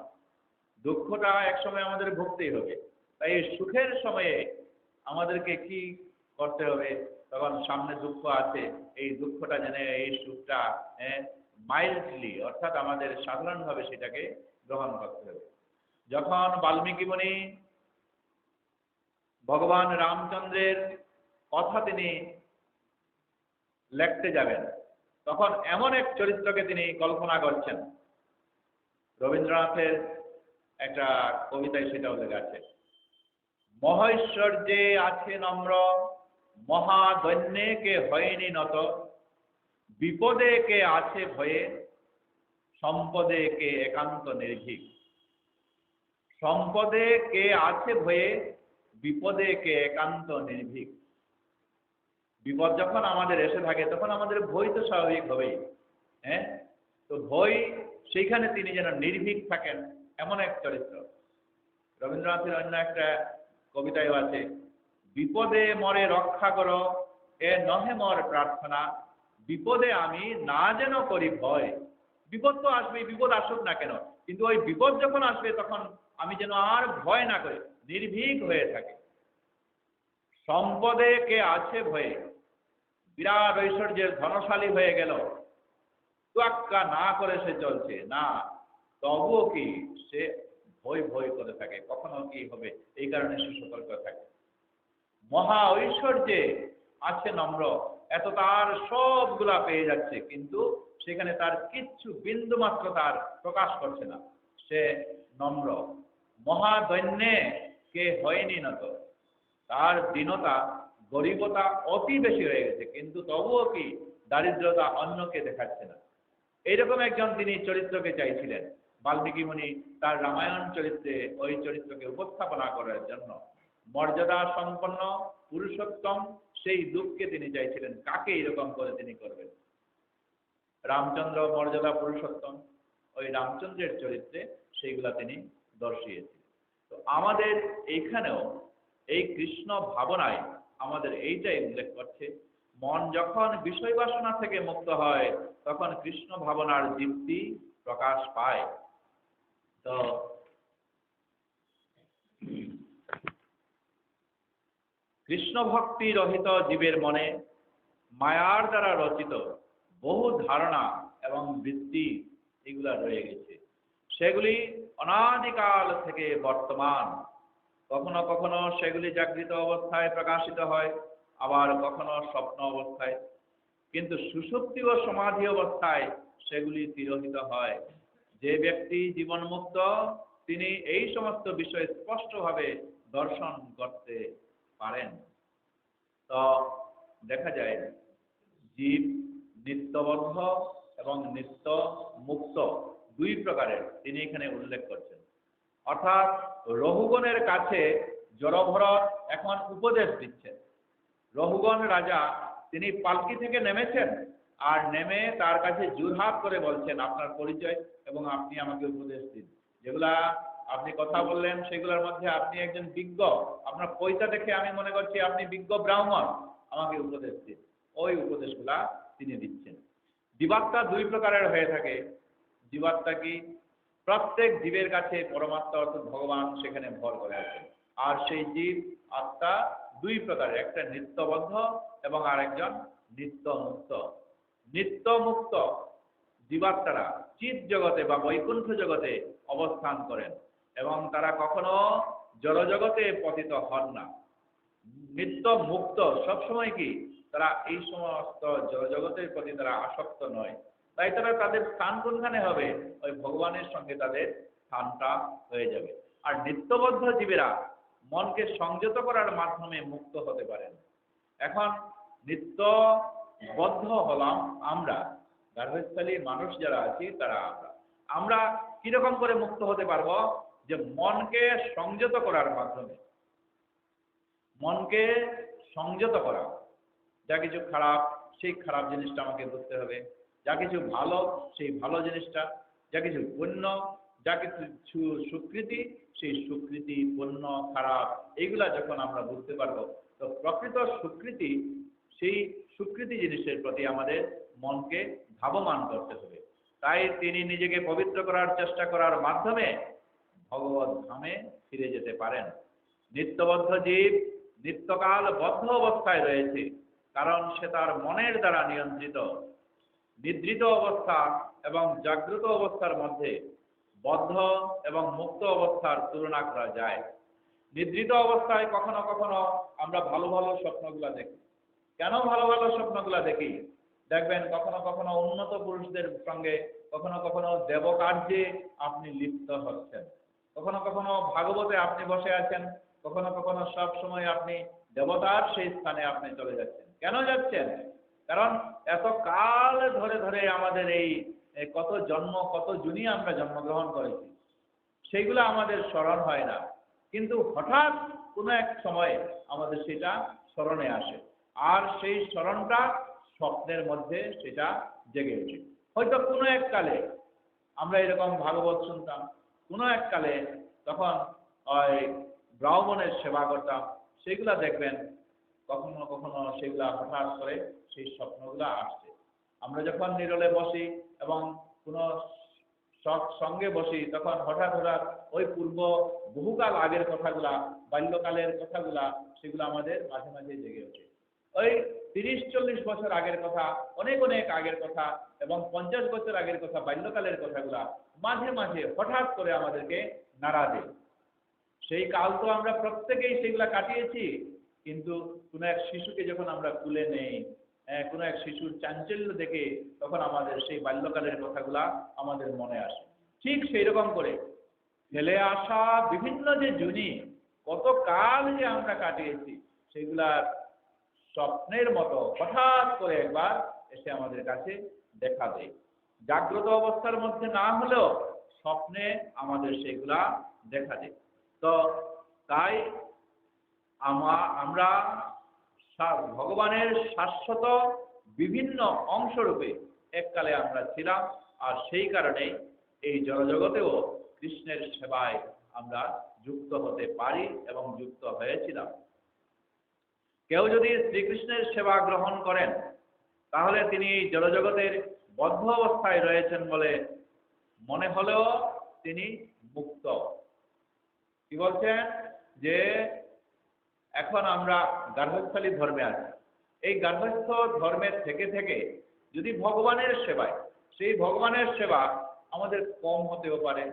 A: দুঃখটা একসময় আমাদের ভুগতেই হবে। তাই এই সুখের সময়ে আমাদেরকে কি করতে হবে? তখন সামনে দুঃখ আছে, এই দুঃখটা জেনে এই সুখটা মাইল্ডলি, অর্থাৎ আমাদের সাধারণভাবে সেটাকে গ্রহণ করতে হবে। যখন বাল্মীকি মুনি ভগবান রামচন্দ্রের কথা তিনি লেখতে যাবেন, তখন এমন এক চরিত্রকে তিনি কল্পনা করছেন। রবীন্দ্রনাথের একটা কবিতায় সেটা উল্লেখ আছে, মহৈশ্বর্যে আছে নম্র, মহাদৈন্যে কে হয়নি নত, বিপদে কে আছে ভয়ে, সম্পদে কে একান্ত নির্ভীক। সম্পদে কে আছে ভয়ে, বিপদে কে একান্ত নির্ভীক। বিপদ যখন আমাদের এসে থাকে তখন আমাদের ভয় তো স্বাভাবিক হবেই। হ্যাঁ, তো ভয়, সেইখানে তিনি যেন নির্ভীক থাকেন, এমন এক চরিত্র। রবীন্দ্রনাথের অন্য একটা কবিতায় আছে, বিপদে মরে রক্ষা করো, এ নহে মর প্রার্থনা, বিপদে আমি না যেন করি ভয়। বিপদ তো আসবে, বিপদ আসুক না কেন, কিন্তু ওই বিপদ যখন আসবে তখন আমি যেন আর ভয় না করি, নির্ভীক হয়ে থাকে। সম্পদে কে আছে ভয়ে, বিরাট ঐশ্বর্যের ধনশালী হয়ে গেল, তোয়াক্কা না করে সে চলছে না, তবুও কি সে ভয় ভয় করে থাকে, কখনো কি হবে, এই কারণে সে সতর্ক থাকে। মহা ঐশ্বর্যে আছে নম্র, এত তার সবগুলা পেয়ে যাচ্ছে, কিন্তু সেখানে তার কিচ্ছু বিন্দু মাত্র তার প্রকাশ করছে না, সে নম্র। মহাদৈন্যে কে হয়নি নত, তার দীনতা গরিবতা অতি বেশি হয়ে গেছে, কিন্তু তবুও কি দারিদ্রতা অন্যকে দেখাচ্ছে না। এইরকম একজন তিনি চরিত্রকে চাইছিলেন। বাল্মীকি মুনি তার রামায়ণ চরিত্রে ওই চরিত্রকে উপস্থাপনা করার জন্য মর্যাদা সম্পন্ন পুরুষোত্তম সেই লোককে তিনি চাইছিলেন। কাকে এরকম করে তিনি করবেন? রামচন্দ্র মর্যাদা পুরুষোত্তম, ওই রামচন্দ্রের চরিত্রে সেইগুলা তিনি দর্শিয়েছিলেন। তো আমাদের এইখানেও এই কৃষ্ণ ভাবনায় আমাদের এইটাই উল্লেখ করছে, মন যখন বিষয় বাসনা থেকে মুক্ত হয় তখন কৃষ্ণ ভাবনার দীপ্তি প্রকাশ পায়। তো কৃষ্ণ ভক্তি রহিত জীবের মনে মায়ার দ্বারা রচিত বহু ধারণা এবং বৃত্তি এগুলা রয়ে গেছে, সেগুলি অনাদিকাল থেকে বর্তমান। কখনো কখনো সেগুলি জাগৃত অবস্থায় প্রকাশিত হয়, আবার কখনো স্বপ্ন অবস্থায়, কিন্তু সুষুপ্তি ও সমাধি অবস্থায় সেগুলি তিরোহিত হয়। যে ব্যক্তি জীবনমুক্ত তিনি এই সমস্ত বিষয় স্পষ্টভাবে দর্শন করতে পারেন। তো দেখা যায় জীব নিত্যবদ্ধ এবং নিত্য মুক্ত দুই প্রকারের তিনি এখানে উল্লেখ করছেন। অর্থাৎ রহুগণের কাছে জড়ভরত এখন উপদেশ দিচ্ছেন। রহুগণ রাজা তিনি পালকি থেকে নেমেছেন, আর নেমে তার কাছে জোরহাত করে বলছেন আপনার পরিচয় এবং আপনি আমাকে উপদেশ দিন। যেগুলা আপনি কথা বললেন সেগুলোর মধ্যে আপনি একজন বিজ্ঞ, আপনার পয়সা দেখে আমি মনে করছি আপনি বিজ্ঞ ব্রাহ্মণ, আমাকে উপদেশ দিন। ওই উপদেশগুলা তিনি দিচ্ছেন। জীবাত্মা দুই প্রকারের হয়ে থাকে। জীবাত্মা কি? প্রত্যেক জীবের কাছে পরমাত্মা অর্থাৎ ভগবান সেখানে ভর করে আছেন। আর সেই জীব আত্মা দুই প্রকারের, একটা নিত্যবদ্ধ এবং আরেকজন নিত্য মুক্ত। নিত্য মুক্ত জীবাত্মারা চিৎ জগতে বা বৈকুণ্ঠ জগতে অবস্থান করেন এবং তারা কখনো জড়জগতে পতিত হন না। নিত্য মুক্ত সবসময় কি তারা এই সমস্ত জড়জগতের প্রতি তারা আসক্ত নয়। তাই তারা তাদের স্থান কোনখানে হবে? ওই ভগবানের সঙ্গে তাদের স্থানটা হয়ে যাবে। আর নিত্যবদ্ধ জীবেরা মনকে সংযত করার মাধ্যমে মুক্ত হতে পারেন। এখন নিত্যবদ্ধ হলাম আমরা, গার্হস্থ্যলী মানুষ যারা আছি তারা আমরা কিরকম করে মুক্ত হতে পারবো? যে মনকে সংযত করার মাধ্যমে। মনকে সংযত করা, যা কিছু খারাপ সেই খারাপ জিনিসটা আমাকে বুঝতে হবে, যা কিছু ভালো সেই ভালো জিনিসটা, যা কিছু পুণ্য, যা কিছু স্বীকৃতি সেই স্বীকৃতি পুণ্য খারাপ এইগুলা যখন আমরা বুঝতে পারবো, তো প্রকৃত স্বীকৃতি সেই স্বীকৃতি জিনিসের প্রতি আমাদের মনকে ধাবমান করতে হবে। তাই তিনি নিজেকে পবিত্র করার চেষ্টা করার মাধ্যমে ভগবত ধামে ফিরে যেতে পারেন। নিত্যবদ্ধ জীব নিত্যকাল বদ্ধ অবস্থায় রয়েছে, কারণ সে তার মনের দ্বারা নিয়ন্ত্রিত। নিদ্রিত অবস্থা এবং জাগ্রত অবস্থার মধ্যে বদ্ধ এবং মুক্ত অবস্থার তুলনা করা যায়। নিদ্রিত অবস্থায় কখনো কখনো আমরা ভালো ভালো স্বপ্নগুলা দেখি। কেন ভালো ভালো স্বপ্নগুলা দেখি? দেখবেন কখনো কখনো উন্নত পুরুষদের সঙ্গে, কখনো কখনো দেবকার্যে আপনি লিপ্ত হচ্ছেন, কখনো কখনো ভাগবতে আপনি বসে আছেন, কখনো কখনো সব সময় আপনি দেবতার সেই স্থানে আপনি চলে যাচ্ছেন। কেন যাচ্ছেন? কারণ এত কাল ধরে ধরে আমাদের এই কত জন্ম কত জুনি আমরা জন্মগ্রহণ করেছি, সেইগুলো আমাদের স্মরণ হয় না, কিন্তু হঠাৎ কোনো এক সময় আমাদের সেটা স্মরণে আসে, আর সেই স্মরণটা স্বপ্নের মধ্যে সেটা জেগে ওঠে। হয়তো কোনো এক কালে আমরা এরকম ভাগবত শুনতাম, কোনো এক কালে তখন ওই ব্রাহ্মণের সেবা করতাম, সেগুলা দেখবেন কখনো কখনো সেগুলা হঠাৎ করে সেই স্বপ্নগুলা আসছে। আমরা যখন নিরলে বসি এবং কোনো সঙ্গে বসি, তখন হঠাৎ হঠাৎ ওই পূর্ব বহুকাল আগের কথাগুলা, বাল্যকালের কথাগুলা সেগুলো আমাদের মাঝে মাঝে জেগে ওঠে। ওই 30-40 বছর আগের কথা, অনেক অনেক আগের কথা এবং 50 বছর আগের কথা, বাল্যকালের কথাগুলা মাঝে মাঝে হঠাৎ করে আমাদেরকে নাড়া দেয়। সেই কাল তো আমরা প্রত্যেকেই সেগুলা কাটিয়েছি, কিন্তু কোনো এক শিশুকে যখন আমরা তুলে নেই, কোনো এক শিশুর চাঞ্চল্য দেখে তখন আমাদের সেই বাল্যকালের কথাগুলা আমাদের মনে আসে। ঠিক সেই রকম করে ফেলে আসা বিভিন্ন যে জুনি, কত কাল যে আমরা কাটিয়েছি, সেগুলা স্বপ্নের মতো হঠাৎ করে একবার এসে আমাদের কাছে দেখা দেয়। জাগ্রত অবস্থার মধ্যে না হলেও স্বপ্নে আমাদের সেগুলা দেখা দেয়। তো তাই আমরা ভগবানের শাশ্বত বিভিন্ন অংশরূপে এককালে আমরা ছিলাম, আর সেই কারণে এই জড়জগতেও কৃষ্ণের সেবায় আমরা যুক্ত হতে পারি এবং যুক্ত হয়েছিলাম। কেউ যদি শ্রীকৃষ্ণের সেবা গ্রহণ করেন, তাহলে তিনি জড়জগতের বদ্ধ অবস্থায় রয়েছেন বলে মনে হলেও তিনি মুক্ত। কি বলছেন? যে এখন আমরা গার্হস্থ্যলী ধর্মে আছি, এই গার্হস্থ্য ধর্মের থেকে থেকে যদি ভগবানের সেবায়, সেই ভগবানের সেবা আমাদের কম হতেও পারে,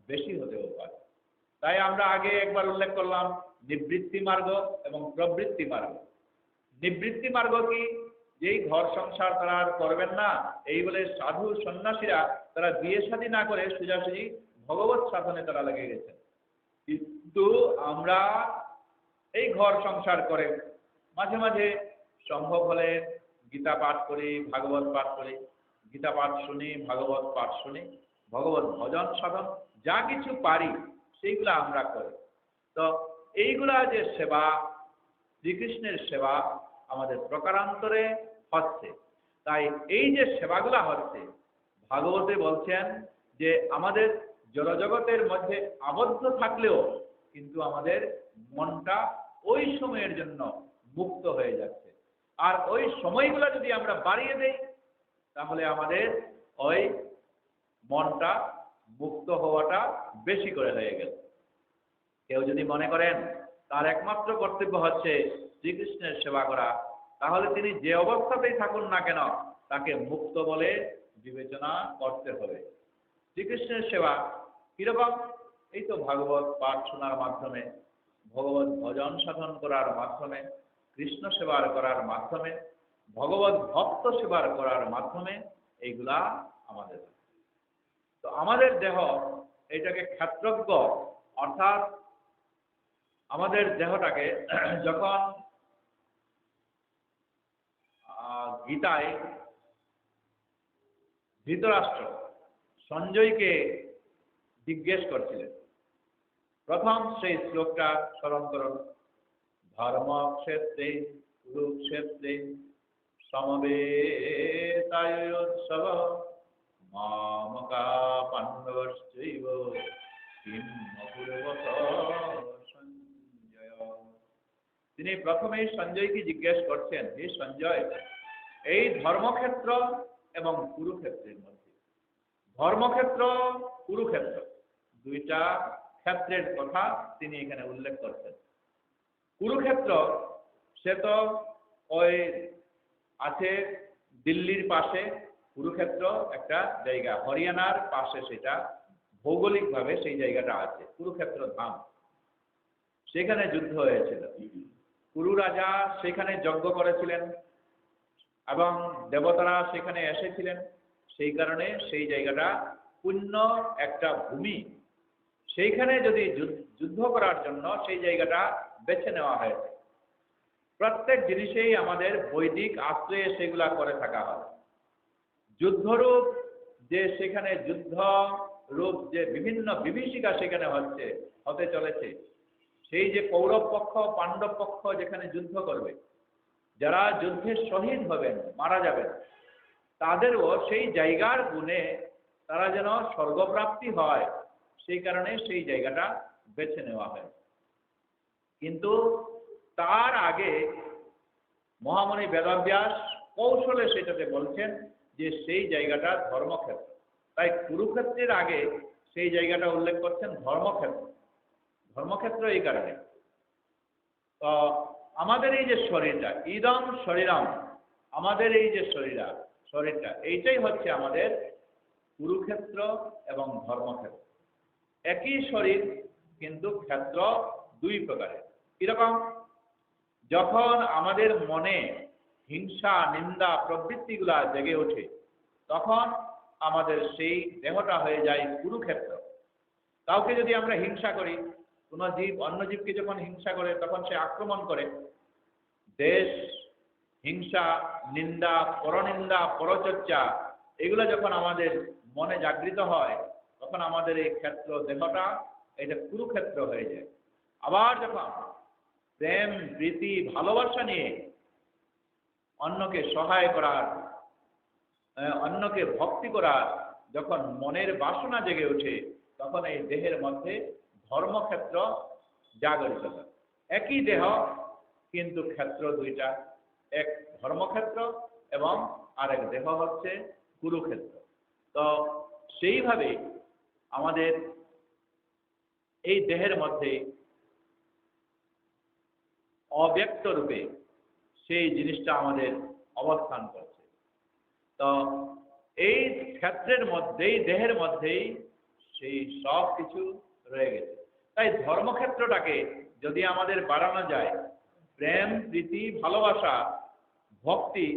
A: বেশি হতেও পারে। তাই আমরা আগে একবার উল্লেখ করলাম নিবৃত্তি মার্গ এবং প্রবৃত্তি মার্গ। নিবৃত্তি মার্গ কি? যেই ঘর সংসার তারা আর করবেন না, এই বলে সাধু সন্ন্যাসীরা তারা বিয়ে শাদী না করে সোজাসুজি ভগবত সাধনে তারা লেগে গেছেন। কিন্তু আমরা এই ঘর সংসার করে মাঝে মাঝে সম্ভব হলে গীতা পাঠ করি, ভাগবত পাঠ করি, গীতা পাঠ শুনি, ভাগবত পাঠ শুনি, ভগবত ভজন সাধন যা কিছু পারি সেইগুলা আমরা করি। তো এইগুলা যে সেবা, শ্রীকৃষ্ণের সেবা আমাদের প্রকারান্তরে হচ্ছে। তাই এই যে সেবাগুলা হচ্ছে, ভাগবতে বলছেন যে আমাদের জড়জগতের মধ্যে আবদ্ধ থাকলেও কিন্তু আমাদের মনটা ওই সময়ের জন্য মুক্ত হয়ে যাচ্ছে। আর ওই সময়গুলো যদি আমরা বাড়িয়ে দেই তাহলে আমাদের ওই মনটা মুক্ত হওয়াটা বেশি করে হয়ে গেল। কেউ যদি মনে করেন তার একমাত্র কর্তব্য হচ্ছে শ্রীকৃষ্ণের সেবা করা, তাহলে তিনি যে অবস্থাতেই থাকুন না কেন তাকে মুক্ত বলে বিবেচনা করতে হবে। শ্রীকৃষ্ণের সেবা কিরকম? এই তো ভাগবত পাঠ শোনার মাধ্যমে, ভগবত ভজন সাধন করার মাধ্যমে, কৃষ্ণ সেবার করার মাধ্যমে, ভগবত ভক্ত সেবার করার মাধ্যমে এইগুলা আমাদের। তো আমাদের দেহ এটাকে ক্ষেত্রজ্ঞ, অর্থাৎ আমাদের দেহটাকে যখন গীতায় ধৃতরাষ্ট্র সঞ্জয়কে জিজ্ঞেস করছিলেন, প্রথম সেই শ্লোকটা স্মরণ করুন। ধর্মক্ষেত্রে কুরুক্ষেত্রে সমবেতায়োৎসব মামকা পাণ্ডবশ্চৈব কিম অকুর্বত সঞ্জয়। তিনি প্রথমেই সঞ্জয়কে জিজ্ঞেস করছেন, হে সঞ্জয়, এই ধর্মক্ষেত্র এবং কুরুক্ষেত্রের মধ্যে, ধর্মক্ষেত্র কুরুক্ষেত্র দুইটা ক্ষেত্রের কথা তিনি এখানে উল্লেখ করছেন। কুরুক্ষেত্র সে তো ওই আছে দিল্লির পাশে, কুরুক্ষেত্র একটা জায়গা, হরিয়ানার পাশে সেটা ভৌগোলিকভাবে সেই জায়গাটা আছে, কুরুক্ষেত্র ধাম। সেখানে যুদ্ধ হয়েছিল, কুরু রাজা সেখানে যজ্ঞ করেছিলেন এবং দেবতারা সেখানে এসেছিলেন। সেই কারণে সেই জায়গাটা পুণ্য একটা ভূমি, সেইখানে যদি যুদ্ধ করার জন্য সেই জায়গাটা বেছে নেওয়া হয়েছে। প্রত্যেক জিনিসেই আমাদের বৈদিক আশ্রয়ে সেগুলা করে থাকা হয়। যুদ্ধরূপ যে সেখানে যুদ্ধ রূপ যে বিভিন্ন বিভীষিকা সেখানে হতে চলেছে, সেই যে কৌরব পক্ষ পাণ্ডব পক্ষ যেখানে যুদ্ধ করবে, যারা যুদ্ধে শহীদ হবেন, মারা যাবেন, তাদেরও সেই জায়গার গুণে তারা যেন স্বর্গপ্রাপ্তি হয়, সেই কারণে সেই জায়গাটা বেছে নেওয়া হয়। কিন্তু তার আগে মহামণি বেদব্যাস কৌশলে সেটাতে বলছেন যে সেই জায়গাটা ধর্মক্ষেত্র। তাই কুরুক্ষেত্রের আগে সেই জায়গাটা উল্লেখ করছেন ধর্মক্ষেত্র। ধর্মক্ষেত্র এই কারণে, তো আমাদের এই যে শরীরটা, ইদম শরীরম, আমাদের এই যে শরীরটা এইটাই হচ্ছে আমাদের কুরুক্ষেত্র এবং ধর্মক্ষেত্র। একই শরীর কিন্তু ক্ষেত্র দুই প্রকারের। কিরকম? যখন আমাদের মনে হিংসা নিন্দা প্রবৃত্তিগুলা জেগে ওঠে, তখন আমাদের সেই দেহটা হয়ে যায় কুরুক্ষেত্র। কাউকে যদি আমরা হিংসা করি, কোনো জীব অন্য জীবকে যখন হিংসা করে তখন সে আক্রমণ করে, দেশ হিংসা নিন্দা পরনিন্দা পরচর্চা এগুলো যখন আমাদের মনে জাগৃত হয়, তখন আমাদের এই ক্ষেত্র দেহটা এটা কুরুক্ষেত্র হয়ে যায়। আবার যখন প্রেম প্রীতি ভালোবাসা নিয়ে অন্যকে সহায় করার, অন্যকে ভক্তি করার যখন মনের বাসনা জেগে ওঠে, তখন এই দেহের মধ্যে ধর্মক্ষেত্র জাগরিত হয়। একই দেহ কিন্তু ক্ষেত্র দুইটা, এক ধর্মক্ষেত্র এবং আরেক দেহ হচ্ছে কুরুক্ষেত্র। তো সেইভাবে আমাদের এই দেহের মধ্যে অব্যক্ত রূপে সেই জিনিসটা আমাদের অবস্থান করছে। তো এই ক্ষেত্রের মধ্যেই, দেহের মধ্যেই সেই সব কিছু রয়ে গেছে। তাই ধর্মক্ষেত্রটাকে যদি আমাদের বাড়ানো যায়, প্রেম প্রীতি ভালোবাসা ভক্তি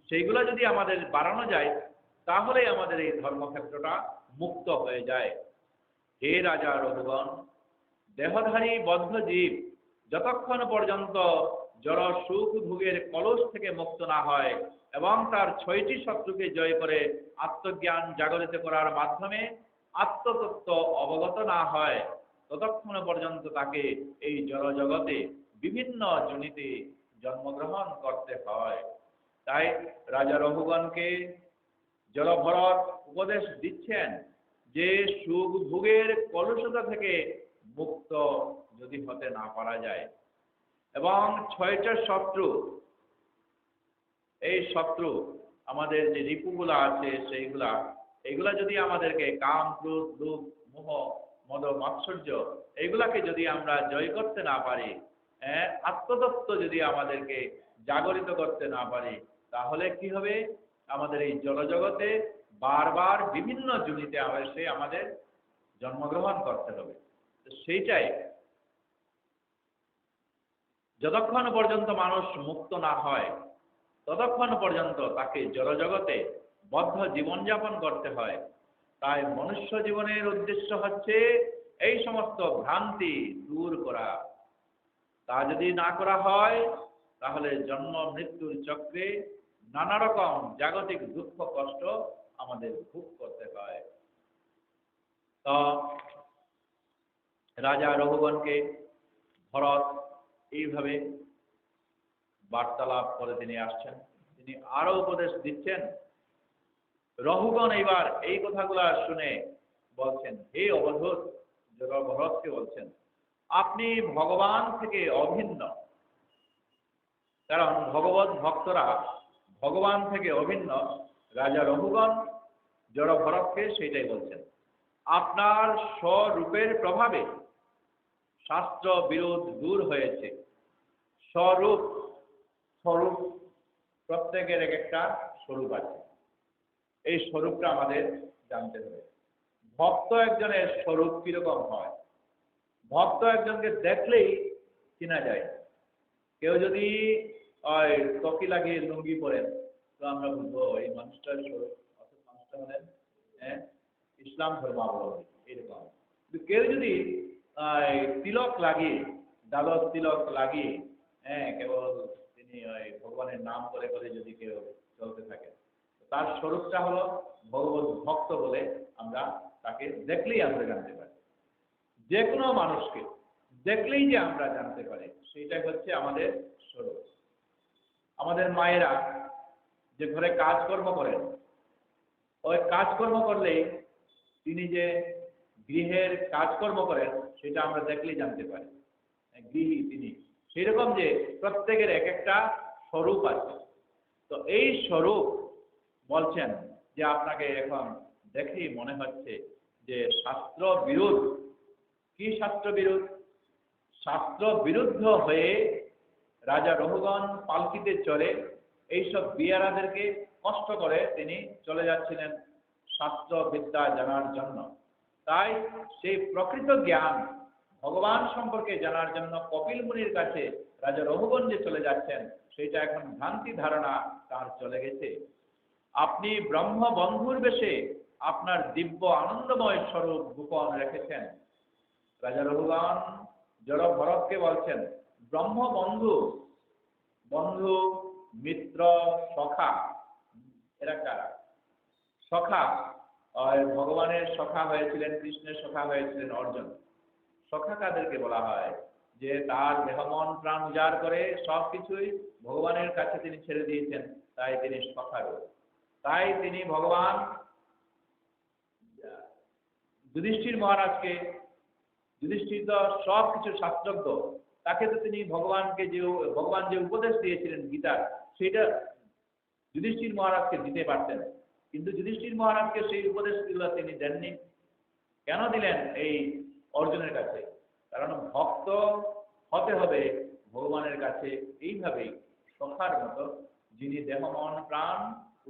A: সেইগুলো যদি আমাদের বাড়ানো যায়, তাহলে আমাদের এই ধর্মক্ষেত্রটা মুক্ত হয়ে যায়। হে রাজা রঘুগণ, দেহধারী বদ্ধ জীব যতক্ষণ পর্যন্ত জড় সুখ ভোগের কলস থেকে মুক্ত না হয় এবং তার 6টি শত্রুকে জয় করে আত্মজ্ঞান জাগরিত করার মাধ্যমে আত্মতত্ত্ব অবগত না হয়, ততক্ষণ পর্যন্ত তাকে এই জড় জগতে বিভিন্ন যোনিতে জন্মগ্রহণ করতে হয়। তাই রাজা রঘুগণকে জলভরত উপদেশ দিচ্ছেন যে সুখ ভোগের কলুষতা থেকে মুক্ত যদি হতে না পারা যায় এবং 6টা শত্রু, এই শত্রু আমাদের যে রিপুগুলা আছে এইগুলা যদি আমাদেরকে কাম ক্রোধ লোভ মোহ মদ মাৎসর্য এইগুলাকে যদি আমরা জয় করতে না পারি, আত্মতত্ত্ব যদি আমাদেরকে জাগরিত করতে না পারি, তাহলে কি হবে? আমাদের এই জড়জগতে বারবার বিভিন্ন যোনিতে আমাদের জন্মগ্রহণ করতে হবে। তো সেইটাই যতক্ষণ পর্যন্ত মানুষ মুক্ত না হয় ততক্ষণ পর্যন্ত তাকে জড়জগতে বদ্ধ জীবনযাপন করতে হয়। তাই মনুষ্য জীবনের উদ্দেশ্য হচ্ছে এই সমস্ত ভ্রান্তি দূর করা। তা যদি না করা হয় তাহলে জন্ম মৃত্যুর চক্রে নানা রকম জাগতিক দুঃখ কষ্ট আমাদের ভোগ করতে হয়। তো রাজা রঘুগণকে ভরত এইভাবে বার্তালাপ করে তিনি আসছেন। তিনি আরো উপদেশ দিচ্ছেন। রঘুগণ এইবার এই কথাগুলা শুনে বলছেন, হে অবধূত, ভরতকে বলছেন, আপনি ভগবান থেকে অভিন্ন। কারণ ভগবত ভক্তরা ভগবান থেকে অভিন্ন। রাজা রঘুগণ জড় ভরতকে সেইটাই বলছেন। আপনার স্বরূপের প্রভাবে শাস্ত্র বিরোধ দূর হয়েছে। স্বরূপ, স্বরূপ প্রত্যেকের এক একটা স্বরূপ আছে। এই স্বরূপটা আমাদের জানতে হবে। ভক্ত একজনের স্বরূপ কিরকম হয়? ভক্ত একজনকে দেখলেই চেনা যায়। কেউ যদি ওই টকি লাগিয়ে লুঙ্গি পরেন, তো আমরা বুঝবো এই মানুষটার স্বরূপ, অর্থাৎ মানুষটা হলেন ইসলাম ধর্মাবলম্বী, এরকম। কিন্তু কেউ যদি তিলক লাগিয়ে, দ্বাদশ তিলক লাগিয়ে কেবল তিনি ওই ভগবানের নাম করে করে যদি কেউ চলতে থাকে, তার স্বরূপটা হলো ভগবত ভক্ত বলে আমরা তাকে দেখলেই আমরা জানতে পারি। যে কোনো মানুষকে দেখলেই যে আমরা জানতে পারি, সেইটাই হচ্ছে আমাদের স্বরূপ। আমাদের মায়েরা যে ঘরে কাজকর্ম করেন, ওই কাজকর্ম করলেই তিনি যে গৃহের কাজকর্ম করেন সেটা আমরা দেখলেই জানতে পারি গৃহী তিনি। সেরকম যে প্রত্যেকের এক একটা স্বরূপ আছে। তো এই স্বরূপ বলছেন যে আপনাকে এখন দেখেই মনে হচ্ছে যে শাস্ত্র বিরোধ। কি শাস্ত্র বিরোধ? শাস্ত্র বিরুদ্ধ হয়ে রাজা রঘুগণ পালকিতে চড়ে এইসব বিয়ারাদেরকে কষ্ট করে তিনি চলে যাচ্ছিলেন শাস্ত্র বিদ্যা জানার জন্য। তাই সেই প্রকৃত জ্ঞান ভগবান সম্পর্কে জানার জন্য কপিল মুনির কাছে রাজা রঘুগণ যে চলে যাচ্ছেন, সেটা এখন ভ্রান্তি ধারণা তার চলে গেছে। আপনি ব্রহ্ম বন্ধুর বেশে আপনার দিব্য আনন্দময় স্বরূপ গোপন রেখেছেন। রাজা রঘুগণ জড় ভরতকে বলছেন, ব্রহ্ম বন্ধু, বন্ধু মিত্র সখা এরা কারা? সখা, ভগবানের সখা হয়েছিলেন, কৃষ্ণের সখা হয়েছিলেন অর্জুন। সখা কাদেরকে বলা হয়? যে তার দেহ মন প্রাণ উজাড় করে সবকিছুই ভগবানের কাছে তিনি ছেড়ে দিয়েছেন, তাই তিনি সখা রূপ। তাই তিনি ভগবান যুধিষ্ঠির মহারাজকে, যুধিষ্ঠির তো সব কিছু শাস্ত্রজ্ঞ, তাকে তো তিনি ভগবান যে উপদেশ দিয়েছিলেন গীতার, সেটা যুধিষ্ঠির মহারাজকে দিতে পারতেন। কিন্তু যুধিষ্ঠির মহারাজকে সেই উপদেশগুলো তিনি দেননি। কেন দিলেন এই অর্জুনের কাছে? কারণ ভক্ত হতে হবে ভগবানের কাছে এইভাবেই সখার মতো, যিনি দেহ মন প্রাণ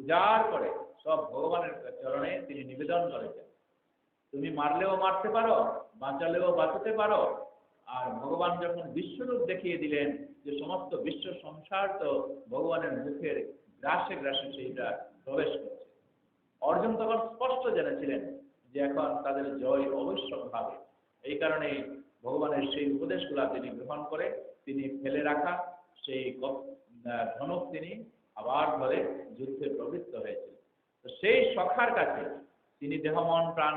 A: উজাড় করে সব ভগবানের চরণে তিনি নিবেদন করেছেন। তুমি মারলেও মারতে পারো, বাঁচালেও বাঁচাতে পারো। আর ভগবান যখন বিশ্বরূপ দেখিয়ে দিলেন যে সমস্ত বিশ্ব সংসার তো ভগবানের মুখের গ্রাসে গ্রাসে সেইটা প্রবেশ করছে, অর্জুন তখন স্পষ্ট জেনেছিলেন যে এখন তাদের জয় অবশ্যক হবে। এই কারণে ভগবানের সেই উপদেশগুলা তিনি গ্রহণ করে তিনি ফেলে রাখা সেই ধনুক তিনি আবার ধরে যুদ্ধে প্রবৃত্ত হয়েছিলেন। তো সেই সখার কাছে তিনি দেহ মন প্রাণ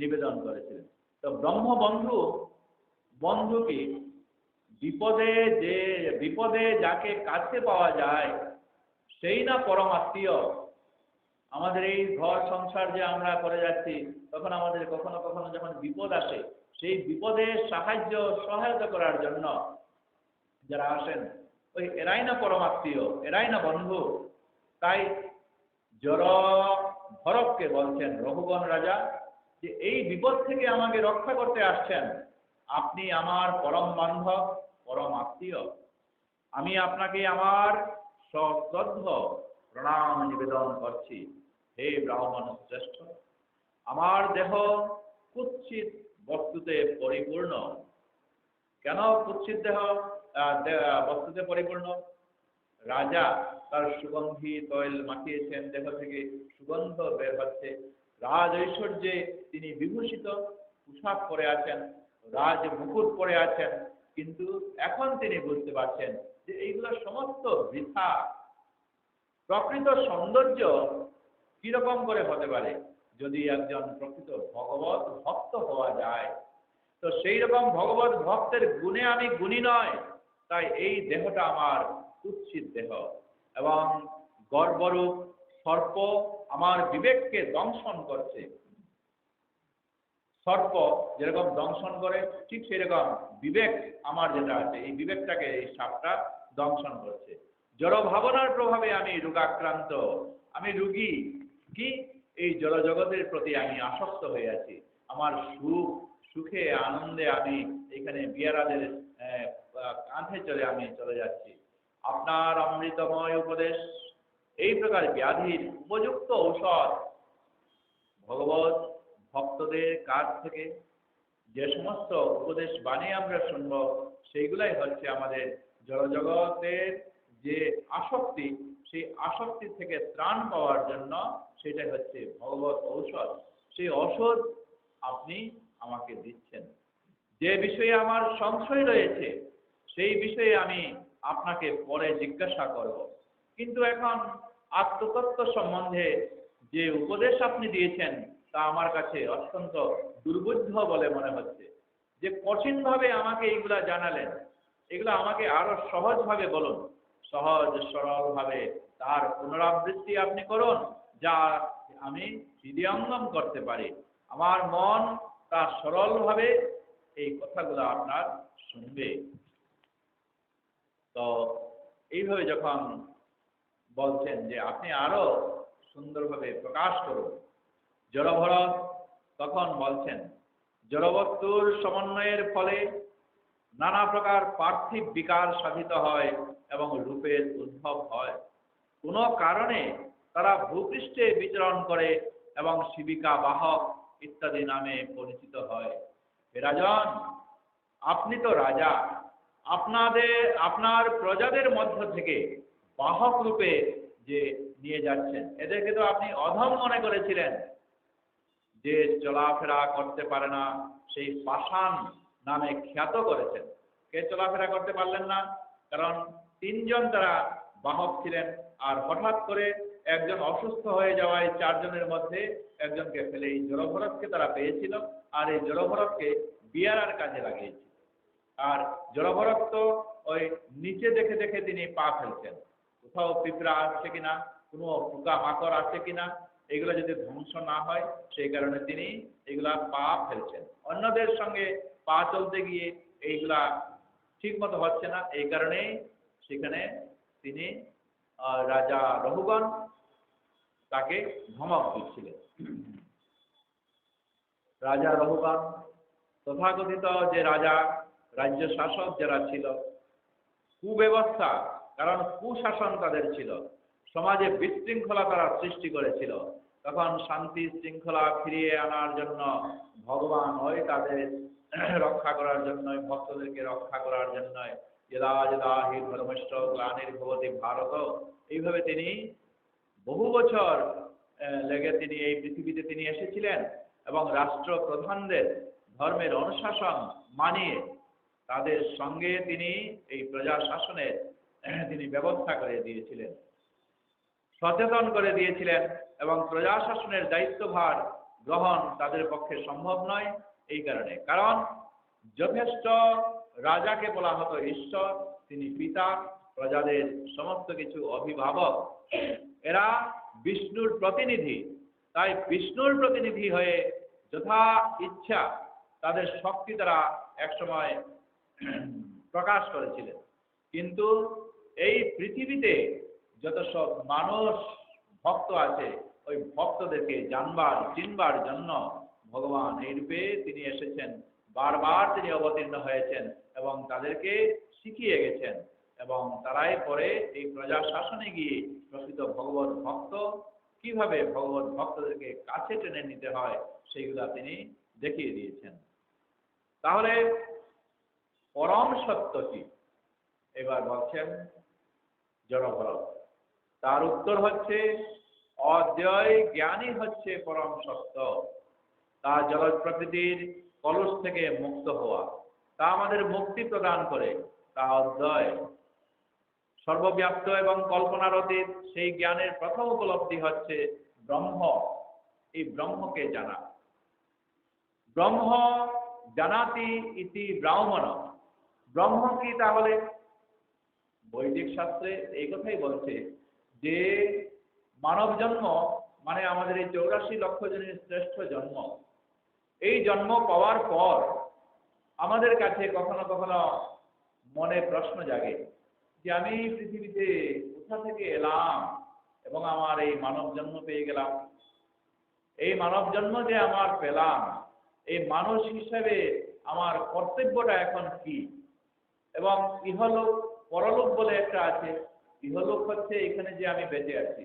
A: নিবেদন করেছিলেন। তো ব্রহ্মবন্ধু বন্ধু কি বিপদে যাকে কাছে পাওয়া যায় সেই না পরম আত্মীয়। আমাদের এই ঘর সংসার যে আমরা করে যাচ্ছি, তখন আমাদের কখনো কখনো যখন বিপদ আসে, সেই বিপদে সহায়তা করার জন্য যারা আসেন, ওই এরাই না পরমাত্মীয়, এরাই না বন্ধু। তাই জড় ভরতকে বলছেন রঘুগণ রাজা যে এই বিপদ থেকে আমাকে রক্ষা করতে আসছেন, আপনি আমার পরম বান্ধব, পরম আত্মীয়। আমি আপনাকে আমার সশ্রদ্ধ প্রণাম নিবেদন করছি। হে ব্রাহ্মণ শ্রেষ্ঠ, আমার দেহ কুৎসিত বস্তুতে পরিপূর্ণ। কেন কুৎসিত দেহ বস্তুতে পরিপূর্ণ? রাজা তার সুগন্ধি তৈল মাখিয়েছেন, দেহ থেকে সুগন্ধ বের হচ্ছে, রাজ ঐশ্বর্যে তিনি বিভূষিত, পোশাক পরে আছেন, রাজ মুকুট পরে আছেন, কিন্তু এখন তিনি বুঝতে পারছেন যে এইগুলো সমস্ত বৃথা। প্রকৃত সৌন্দর্য কিরকম করে হতে পারে? যদি একজন প্রকৃত ভগবত ভক্ত হওয়া যায়, তো সেই রকম ভগবত ভক্তের গুণে আমি গুণী নয়। তাই এই দেহটা আমার কুৎসিত দেহ, এবং গর্বরূপ সর্প আমার বিবেককে দংশন করছে। সর্প যেরকম দংশন করে, ঠিক সেরকম বিবেক আমার যেটা আছে, এই বিবেকটাকে এই সাপটা দংশন করছে। জড় ভাবনার প্রভাবে আমি রোগাক্রান্ত, আমি রুগী। কি? এই জড় জগতের প্রতি আমি আসক্ত হয়ে আছি। আমার সুখে আনন্দে আমি এখানে বিয়ারাদের কাঁধে আমি চলে যাচ্ছি। আপনার অমৃতময় উপদেশ এই প্রকার ব্যাধির উপযুক্ত ঔষধ। ভগবত ভক্তদের কাছ থেকে যে সমস্ত উপদেশ বাণী আমরা শুনব, সেইগুলাই হচ্ছে আমাদের জড়জগতের যে আসক্তি, সেই আসক্তি থেকে ত্রাণ পাওয়ার জন্য সেটাই হচ্ছে ভগবত ঔষধ। সেই ঔষধ আপনি আমাকে দিচ্ছেন। যে বিষয়ে আমার সংশয় রয়েছে, সেই বিষয়ে আমি আপনাকে পরে জিজ্ঞাসা করব। কিন্তু এখন আত্মতত্ত্ব সম্বন্ধে যে উপদেশ আপনি দিয়েছেন, তা আমার কাছে অত্যন্ত দুর্বোধ্য বলে মনে হচ্ছে। যে কঠিনভাবে আমাকে এইগুলা জানালেন, এগুলো আমাকে আরো সহজভাবে বলুন, সহজ সরলভাবে তার পুনরাবৃত্তি আপনি করুন, যা আমি হৃদয়ঙ্গম করতে পারি। আমার মন তা সরলভাবে এই কথাগুলো আপনার শুনবে। তো এইভাবে যখন বলছেন যে আপনি আরো সুন্দরভাবে প্রকাশ করুন, জড়ভরত তখন বলছেন জড়বস্তুর সমন্বয়ের ফলে নানা প্রকার পার্থিব বিকার সাধিত হয় এবং রূপের উদ্ভব হয়। কোনো কারণে তারা ভূপৃষ্ঠে বিচরণ করে এবং শিবিকা বাহক ইত্যাদি নামে পরিচিত হয়। হে রাজন, আপনি তো রাজা, আপনার প্রজাদের মধ্য থেকে বাহক রূপে যে নিয়ে যাচ্ছেন, এদেরকে তো আপনি অধম মনে করেছিলেন, যে চলাফেরা করতে পারে না, সেই পাষাণ নামে খ্যাত করেছেন। কে চলাফেরা করতে পারলেন না? কারণ তিনজন তারা বাহক ছিলেন, আর হঠাৎ করে একজন অসুস্থ হয়ে যাওয়ায় চারজনের মধ্যে একজনকে ফেলে এই জড়ভরতকে তারা পেয়েছিল, আর এই জড়ভরতকে বিয়ারার কাজে লাগিয়েছিল। আর জড়ভরত তো ওই নিচে দেখে দেখে তিনি পা ফেলছেন, কোথাও পিঁপড়া আসছে কিনা, কোনো পোকা মাকড় আছে কিনা, এগুলো যদি ধ্বংস না হয় সেই কারণে তিনি এগুলা পা ফেলছেন। অন্যদের সঙ্গে পা চলতে গিয়ে এইগুলা ঠিক মতো হচ্ছে না, এই কারণেই সেখানে তিনি রাজা রঘুগণ তাকে ধমক দিচ্ছিলেন। রাজা রঘুগণ তথাকথিত যে রাজা, রাজ্য শাসক যারা ছিল, কুব্যবস্থা, কারণ কুশাসন তাদের ছিল, সমাজে বিশৃঙ্খলা তারা সৃষ্টি করেছিল। তখন শান্তি শৃঙ্খলা ফিরিয়ে আনার জন্য ভগবান ওই তাদের রক্ষা করার জন্য, ভক্তদেরকে রক্ষা করার জন্য যদা যদা হি ধর্মস্য গ্লানির্ভবতি ভারত, এইভাবে তিনি বহু বছর লেগে তিনি এই পৃথিবীতে তিনি এসেছিলেন এবং রাষ্ট্র প্রধানদের ধর্মের অনুশাসন মানিয়ে তাদের সঙ্গে তিনি এই প্রজা শাসনের তিনি ব্যবস্থা করে দিয়েছিলেন, সচেতন করে দিয়েছিলেন, এবং প্রজাশাসনের দায়িত্বভার গ্রহণ তাদের পক্ষে সম্ভব নয় এই কারণে। কারণ যথেষ্ট রাজাকে বলা হতো ঈশ্বর, তিনি পিতা, প্রজাদের সমস্ত কিছু অভিভাবক, এরা বিষ্ণুর প্রতিনিধি। তাই বিষ্ণুর প্রতিনিধি হয়ে যথা ইচ্ছা তাদের শক্তি তারা একসময় প্রকাশ করেছিলেন। কিন্তু এই পৃথিবীতে যত সব মানুষ ভক্ত আছে, ওই ভক্তদেরকে জানবার চিনবার জন্য ভগবান এই রূপে তিনি এসেছেন, বারবার তিনি অবতীর্ণ হয়েছেন এবং তাদেরকে শিখিয়ে গেছেন, এবং তারাই পরে এই প্রজা শাসনে গিয়ে প্রকৃত ভগবত ভক্ত কিভাবে ভগবত ভক্তদেরকে কাছে টেনে নিতে হয় সেইগুলা তিনি দেখিয়ে দিয়েছেন। তাহলে পরম সত্য কি? এবার বলছেন জড়ভরত। তার উত্তর হচ্ছে অদ্বয় জ্ঞানই হচ্ছে পরম সত্য। তা জগৎ প্রকৃতির কলস থেকে মুক্ত হওয়া, তা আমাদের মুক্তি প্রদান করে, তা অদ্বয় সর্বব্যাপ্ত এবং কল্পনার অতীত। সেই জ্ঞানের প্রথম উপলব্ধি হচ্ছে ব্রহ্ম। এই ব্রহ্মকে জানা, ব্রহ্ম জানাতি ইতি ব্রাহ্মণ। ব্রহ্ম কি? তাহলে বৈদিক শাস্ত্রে এই কথাই বলছে যে মানব জন্ম মানে আমাদের এই 84 লক্ষ জনের শ্রেষ্ঠ জন্ম। এই জন্ম পাওয়ার পর আমাদের কাছে কখনো কখনো মনে প্রশ্ন জাগে যে আমি পৃথিবীতে কোথা থেকে এলাম এবং আমার এই মানব জন্ম পেয়ে গেলাম। এই মানব জন্ম যে আমার পেলাম, এই মানুষ হিসেবে আমার কর্তব্যটা এখন কি? এবং ইহলোক পরলোক বলে একটা আছে। ইহলোক হচ্ছে এখানে যে আমি বেঁচে আছি,